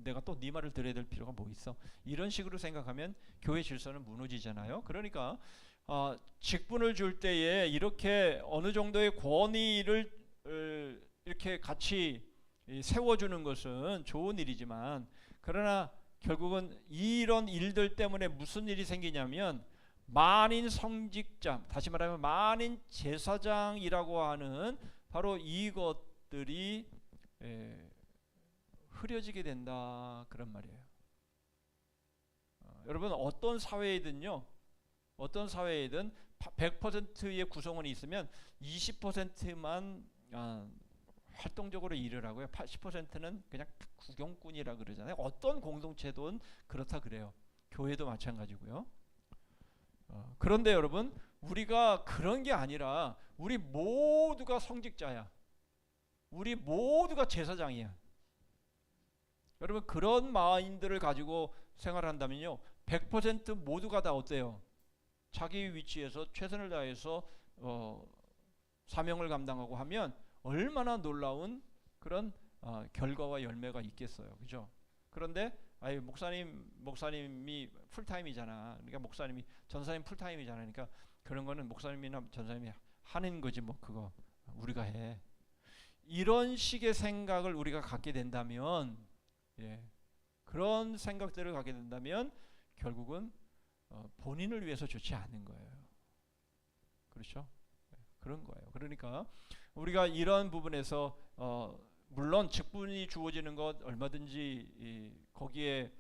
내가 또 네 말을 들어야 될 필요가 뭐 있어? 이런 식으로 생각하면 교회 질서는 무너지잖아요. 그러니까 직분을 줄 때에 이렇게 어느 정도의 권위를 이렇게 같이 세워주는 것은 좋은 일이지만, 그러나 결국은 이런 일들 때문에 무슨 일이 생기냐면 만인 성직자, 다시 말하면 만인 제사장이라고 하는 바로 이것들이 흐려지게 된다 그런 말이에요. 여러분 어떤 사회이든요, 어떤 사회이든 100%의 구성원이 있으면 20%만 활동적으로 일을 하고요. 80%는 그냥 구경꾼이라 그러잖아요. 어떤 공동체든 그렇다 그래요. 교회도 마찬가지고요. 그런데 여러분, 우리가 그런 게 아니라 우리 모두가 성직자야. 우리 모두가 제사장이야. 여러분 그런 마인드를 가지고 생활한다면요, 100% 모두가 다 어때요? 자기 위치에서 최선을 다해서 사명을 감당하고 하면 얼마나 놀라운 그런 결과와 열매가 있겠어요. 그죠? 그런데 목사님이 풀타임이잖아. 그러니까 전사님 풀타임이잖아. 그러니까 그런 거는 목사님이나 전사님이 하는 거지 뭐 그거 우리가 해. 이런 식의 생각을 우리가 갖게 된다면, 그런 생각들을 갖게 된다면 결국은 본인을 위해서 좋지 않은 거예요. 그렇죠? 그런 거예요. 그러니까 우리가 이런 부분에서 물론 직분이 주어지는 것 얼마든지 거기에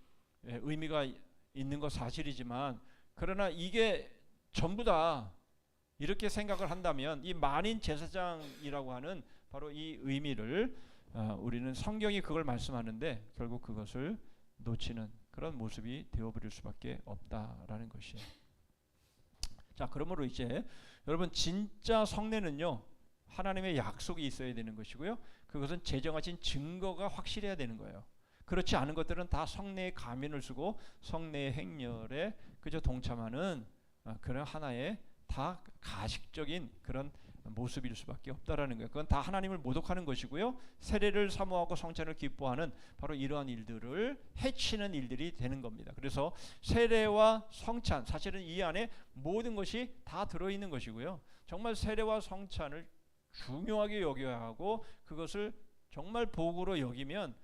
의미가 있는 것 사실이지만, 그러나 이게 전부 다 이렇게 생각을 한다면 이 만인 제사장이라고 하는 바로 이 의미를 우리는 성경이 그걸 말씀하는데 결국 그것을 놓치는 그런 모습이 되어버릴 수밖에 없다라는 것이에요. 자, 그러므로 이제 여러분 진짜 성례는요, 하나님의 약속이 있어야 되는 것이고요, 그것은 제정하신 증거가 확실해야 되는 거예요. 그렇지 않은 것들은 다 성례의 가면을 쓰고 성례의 행렬에 그저 동참하는 그런 하나의 다 가식적인 그런 모습일 수밖에 없다라는 거예요. 그건 다 하나님을 모독하는 것이고요, 세례를 사모하고 성찬을 기뻐하는 바로 이러한 일들을 해치는 일들이 되는 겁니다. 그래서 세례와 성찬, 사실은 이 안에 모든 것이 다 들어있는 것이고요, 정말 세례와 성찬을 중요하게 여겨야 하고 그것을 정말 복으로 여기면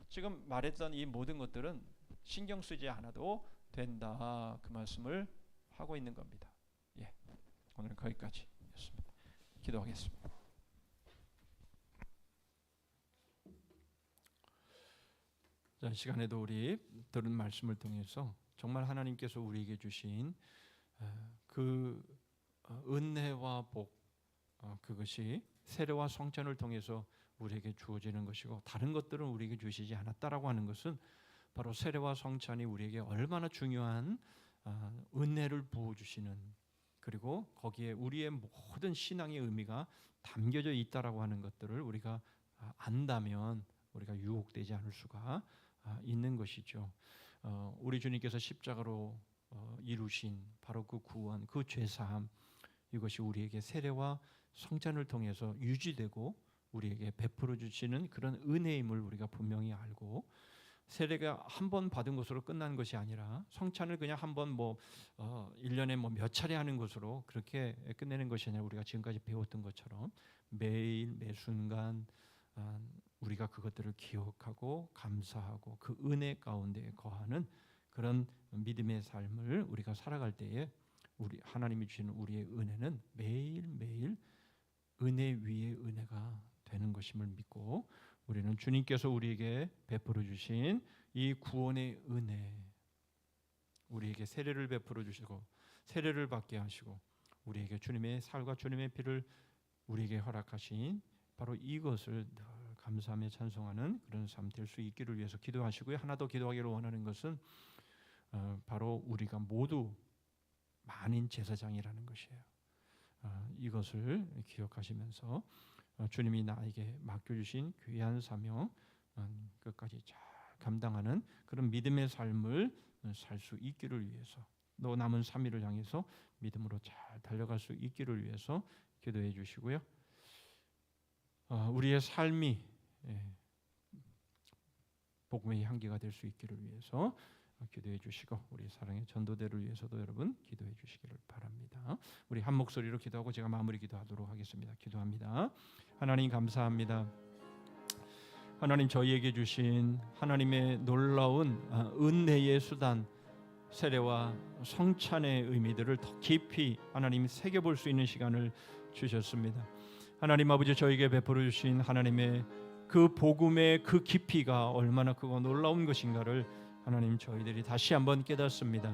지금 말했던 이 모든 것들은 신경 쓰지 않아도 된다, 그 말씀을 하고 있는 겁니다. 오늘 거기까지였습니다. 기도하겠습니다. 자, 시간에도 우리 들은 말씀을 통해서 정말 하나님께서 우리에게 주신 그 은혜와 복, 그것이 세례와 성찬을 통해서 우리에게 주어지는 것이고 다른 것들은 우리에게 주시지 않았다라고 하는 것은 바로 세례와 성찬이 우리에게 얼마나 중요한 은혜를 부어주시는, 그리고 거기에 우리의 모든 신앙의 의미가 담겨져 있다라고 하는 것들을 우리가 안다면 우리가 유혹되지 않을 수가 있는 것이죠. 우리 주님께서 십자가로 이루신 바로 그 구원, 그 죄사함, 이것이 우리에게 세례와 성찬을 통해서 유지되고 우리에게 베풀어 주시는 그런 은혜임을 우리가 분명히 알고, 세례가 한 번 받은 것으로 끝난 것이 아니라 성찬을 그냥 한번 1년에 몇 차례 하는 것으로 그렇게 끝내는 것이 아니라 우리가 지금까지 배웠던 것처럼 매일 매 순간 우리가 그것들을 기억하고 감사하고 그 은혜 가운데 거하는 그런 믿음의 삶을 우리가 살아갈 때에 우리 하나님이 주시는 우리의 은혜는 매일매일 은혜 위에 은혜가 되는 것임을 믿고, 우리는 주님께서 우리에게 베풀어 주신 이 구원의 은혜, 우리에게 세례를 베풀어 주시고 세례를 받게 하시고 우리에게 주님의 살과 주님의 피를 우리에게 허락하신 바로 이것을 늘 감사하며 찬송하는 그런 삶 될 수 있기를 위해서 기도하시고요. 하나 더 기도하기를 원하는 것은 바로 우리가 모두 만인 제사장이라는 것이에요. 이것을 기억하시면서 주님이 나에게 맡겨주신 귀한 사명 끝까지 잘 감당하는 그런 믿음의 삶을 살 수 있기를 위해서, 또 남은 3일을 향해서 믿음으로 잘 달려갈 수 있기를 위해서 기도해 주시고요. 우리의 삶이 복음의 향기가 될 수 있기를 위해서 기도해 주시고, 우리 사랑의 전도대를 위해서도 여러분 기도해 주시기를 바랍니다. 우리 한 목소리로 기도하고 제가 마무리 기도하도록 하겠습니다. 기도합니다. 하나님 감사합니다. 하나님, 저희에게 주신 하나님의 놀라운 은혜의 수단, 세례와 성찬의 의미들을 더 깊이 하나님 새겨볼 수 있는 시간을 주셨습니다. 하나님 아버지, 저에게 베풀어 주신 하나님의 그 복음의 그 깊이가 얼마나 크고 놀라운 것인가를 하나님 저희들이 다시 한번 깨닫습니다.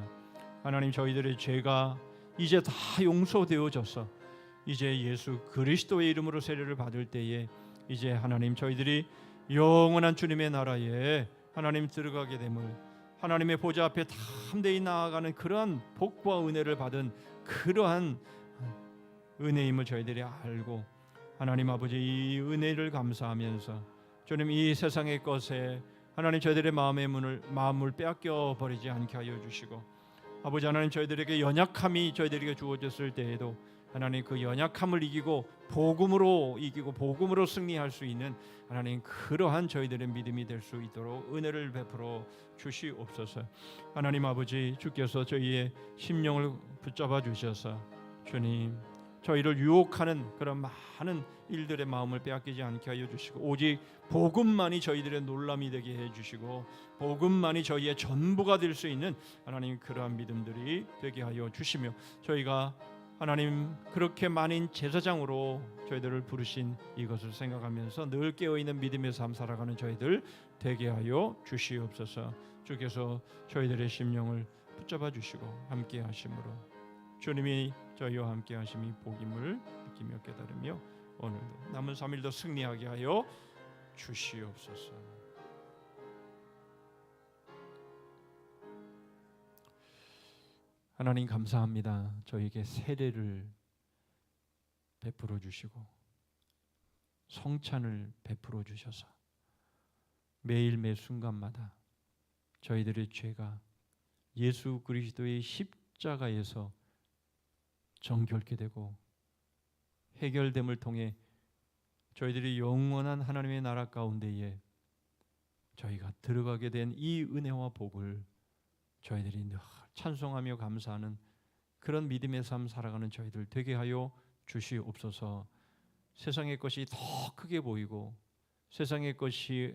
하나님, 저희들의 죄가 이제 다 용서되어져서 이제 예수 그리스도의 이름으로 세례를 받을 때에 이제 하나님 저희들이 영원한 주님의 나라에 하나님 들어가게 됨을, 하나님의 보좌 앞에 담대히 나아가는 그러한 복과 은혜를 받은 그러한 은혜임을 저희들이 알고, 하나님 아버지 이 은혜를 감사하면서 주님 이 세상의 것에 하나님 저희들의 마음을 빼앗겨 버리지 않게 하여 주시고, 아버지 하나님 저희들에게 연약함이 저희들에게 주어졌을 때에도 하나님 그 연약함을 이기고 복음으로 승리할 수 있는 하나님 그러한 저희들의 믿음이 될 수 있도록 은혜를 베풀어 주시옵소서. 하나님 아버지, 주께서 저희의 심령을 붙잡아 주셔서 주님 저희를 유혹하는 그런 많은 일들의 마음을 빼앗기지 않게 하여 주시고, 오직 복음만이 저희들의 놀람이 되게 해 주시고 복음만이 저희의 전부가 될 수 있는 하나님 그러한 믿음들이 되게 하여 주시며, 저희가 하나님 그렇게 만인 제사장으로 저희들을 부르신 이것을 생각하면서 늘 깨어있는 믿음의 삶 살아가는 저희들 되게 하여 주시옵소서. 주께서 저희들의 심령을 붙잡아 주시고 함께 하심으로 주님이 저희와 함께 하심이 복임을 느끼며 깨달으며 오늘도 남은 3일도 승리하게 하여 주시옵소서. 하나님 감사합니다. 저에게 세례를 베풀어 주시고 성찬을 베풀어 주셔서 매일 매 순간마다 저희들의 죄가 예수 그리스도의 십자가에서 정결케 되고 해결됨을 통해 저희들이 영원한 하나님의 나라 가운데에 저희가 들어가게 된 이 은혜와 복을 저희들이 늘 찬송하며 감사하는 그런 믿음의 삶 살아가는 저희들 되게 하여 주시옵소서. 세상의 것이 더 크게 보이고 세상의 것이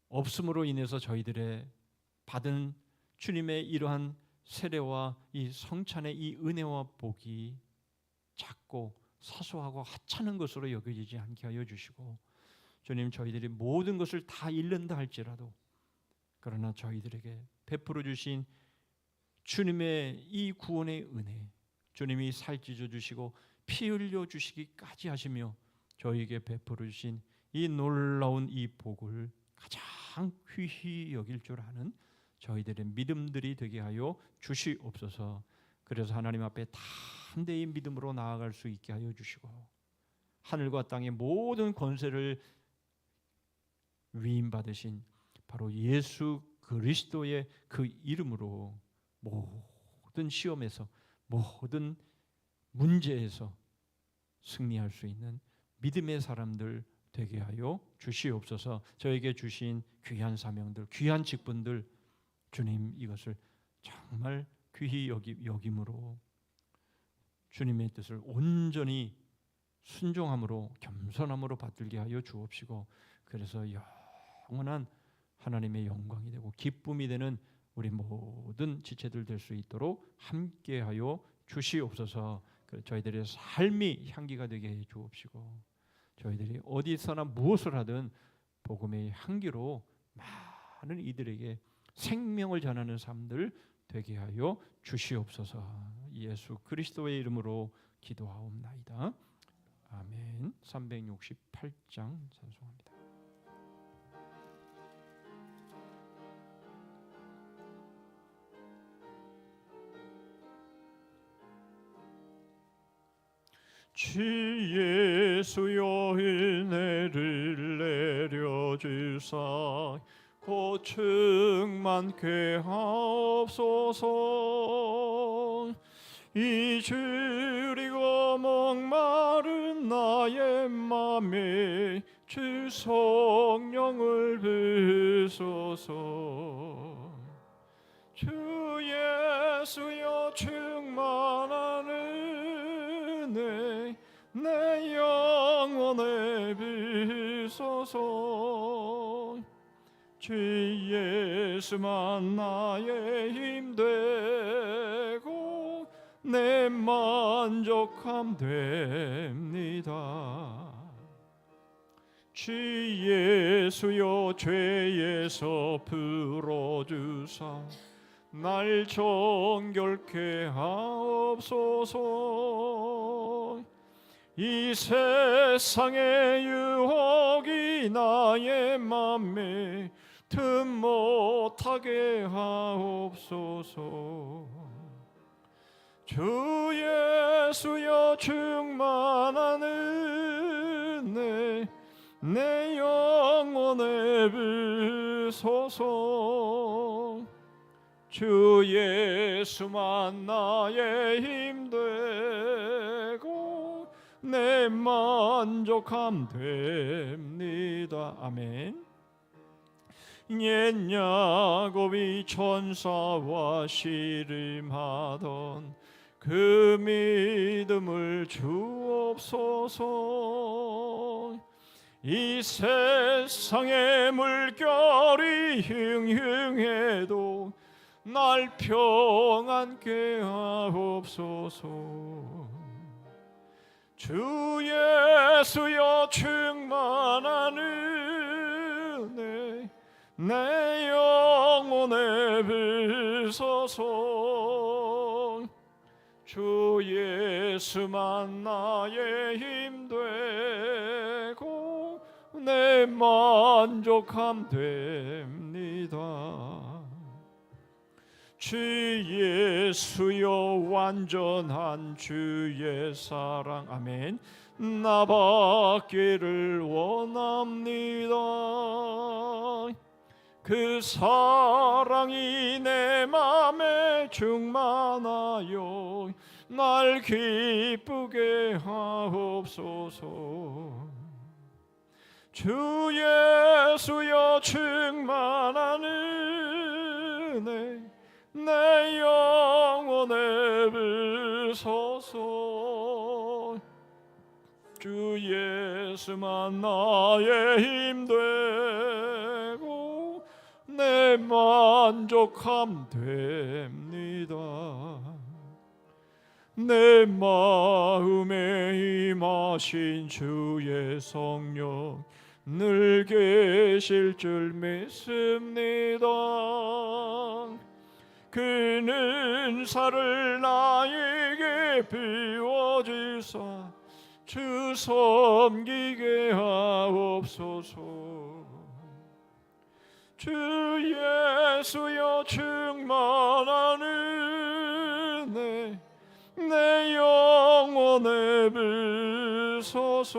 없음으로 인해서 저희들의 받은 주님의 이러한 세례와 이 성찬의 이 은혜와 복이 작고 사소하고 하찮은 것으로 여겨지지 않게 하여 주시고, 주님 저희들이 모든 것을 다 잃는다 할지라도 그러나 저희들에게 베풀어 주신 주님의 이 구원의 은혜, 주님이 살찌져 주시고 피 흘려 주시기까지 하시며 저희에게 베풀어 주신 이 놀라운 이 복을 가장 귀히 여길 줄 아는 저희들의 믿음들이 되게 하여 주시옵소서. 그래서 하나님 앞에 담대히 믿음으로 나아갈 수 있게 하여 주시고, 하늘과 땅의 모든 권세를 위임받으신 바로 예수 그리스도의 그 이름으로 모든 시험에서 모든 문제에서 승리할 수 있는 믿음의 사람들 되게 하여 주시옵소서. 저에게 주신 귀한 사명들, 귀한 직분들 주님 이것을 정말 귀히 여김으로 주님의 뜻을 온전히 순종함으로 겸손함으로 받들게 하여 주옵시고, 그래서 영원한 하나님의 영광이 되고 기쁨이 되는 우리 모든 지체들 될 수 있도록 함께하여 주시옵소서. 저희들의 삶이 향기가 되게 해 주옵시고, 저희들이 어디서나 무엇을 하든 복음의 향기로 많은 이들에게 생명을 전하는 삶들 되게 하여 주시옵소서. 예수 그리스도의 이름으로 기도하옵나이다. 아멘. 368장 찬송합니다. 주 예수여 은혜를 내려주사 곧 충만케 하옵소서. 잊으리고 목마른 나의 맘에 주 성령을 부소서. 주 예수여 충만한 은혜 내 영혼에 부소서. 주 예수만 나의 힘 되고 내 만족함 됩니다. 주 예수여 죄에서 풀어주사 날 정결케 하옵소서. 이 세상의 유혹이 나의 맘에 틈 못하게 하옵소서. 주 예수여 충만한 은혜 내 영혼에 부소서. 주 예수만 나의 힘 되고 내 만족함 됩니다. 아멘. 옛 야곱이 천사와 씨름하던 그 믿음을 주옵소서. 이 세상의 물결이 흉흉해도 날 평안케 하옵소서. 주 예수여 충만한 은혜 내 영혼에 부소서. 주 예수만 나의 힘 되고 내 만족함 됩니다. 주 예수여 완전한 주의 사랑 아멘 나 받기를 원합니다. 그 사랑이 내 맘에 충만하여 날 기쁘게 하옵소서. 주 예수여 충만한 은혜 내 영혼에 부소서. 주 예수만 나의 힘 되고 내 만족함 됩니다. 내 마음에 임하신 주의 성령 늘 계실 줄 믿습니다. 그는 은사를 나에게 부어주사 주 섬기게 하옵소서. 주 예수여 충만한 은혜 내 영혼에 부소서.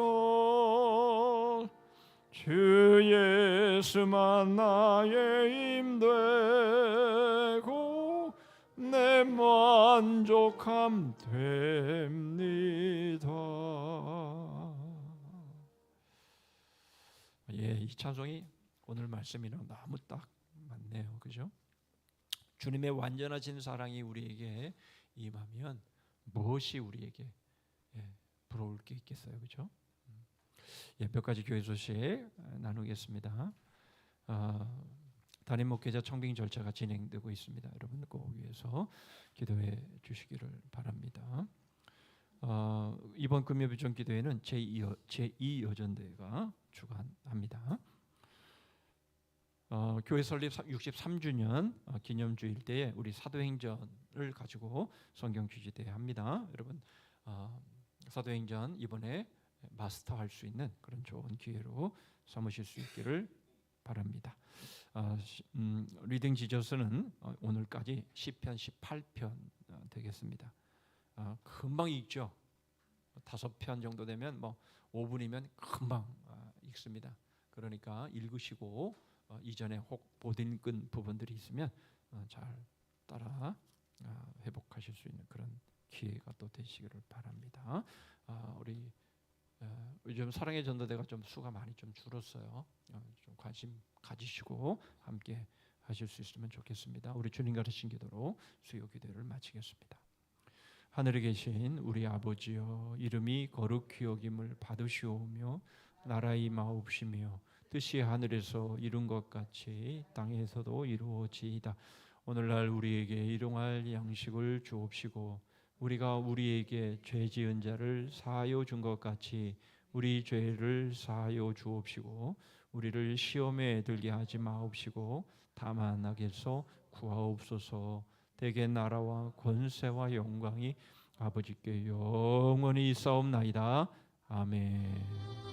주 예수만 나의 힘 되고 내 만족함 됩니다. 이 찬송이 오늘 말씀이랑 너무 딱 맞네요. 그죠? 주님의 완전하신 사랑이 우리에게 임하면 무엇이 우리에게 부러울 게 있겠어요. 그죠? 몇 가지 교회 소식 나누겠습니다. 담임 목회자 청빙 절차가 진행되고 있습니다. 여러분 꼭 위해서 기도해 주시기를 바랍니다. 이번 금요일전 기도회는 제2여전대회가 주관합니다. 교회 설립 63주년 기념주일 때에 우리 사도행전을 가지고 성경 퀴즈 대회 합니다. 여러분 사도행전 이번에 마스터할 수 있는 그런 좋은 기회로 삼으실 수 있기를 바랍니다. 리딩 지저스는 오늘까지 시편 18편 되겠습니다. 금방 읽죠. 5편 정도 되면 뭐 5분이면 금방 읽습니다. 그러니까 읽으시고 이전에 혹 못 읽은 부분들이 있으면 잘 따라 회복하실 수 있는 그런 기회가 또 되시기를 바랍니다. 우리 요즘 사랑의 전도대가 좀 수가 많이 좀 줄었어요. 좀 관심 가지시고 함께 하실 수 있으면 좋겠습니다. 우리 주님 가르친 기도로 수요 기도를 마치겠습니다. 하늘에 계신 우리 아버지여, 이름이 거룩히 여김을 받으시오며 나라의 임하옵시며 뜻이 하늘에서 이룬 것 같이 땅에서도 이루어지이다. 오늘날 우리에게 일용할 양식을 주옵시고 우리가 우리에게 죄 지은 자를 사하여 준 것 같이 우리 죄를 사하여 주옵시고 우리를 시험에 들게 하지 마옵시고 다만 악에서 구하옵소서. 대개 나라와 권세와 영광이 아버지께 영원히 있사옵나이다. 아멘.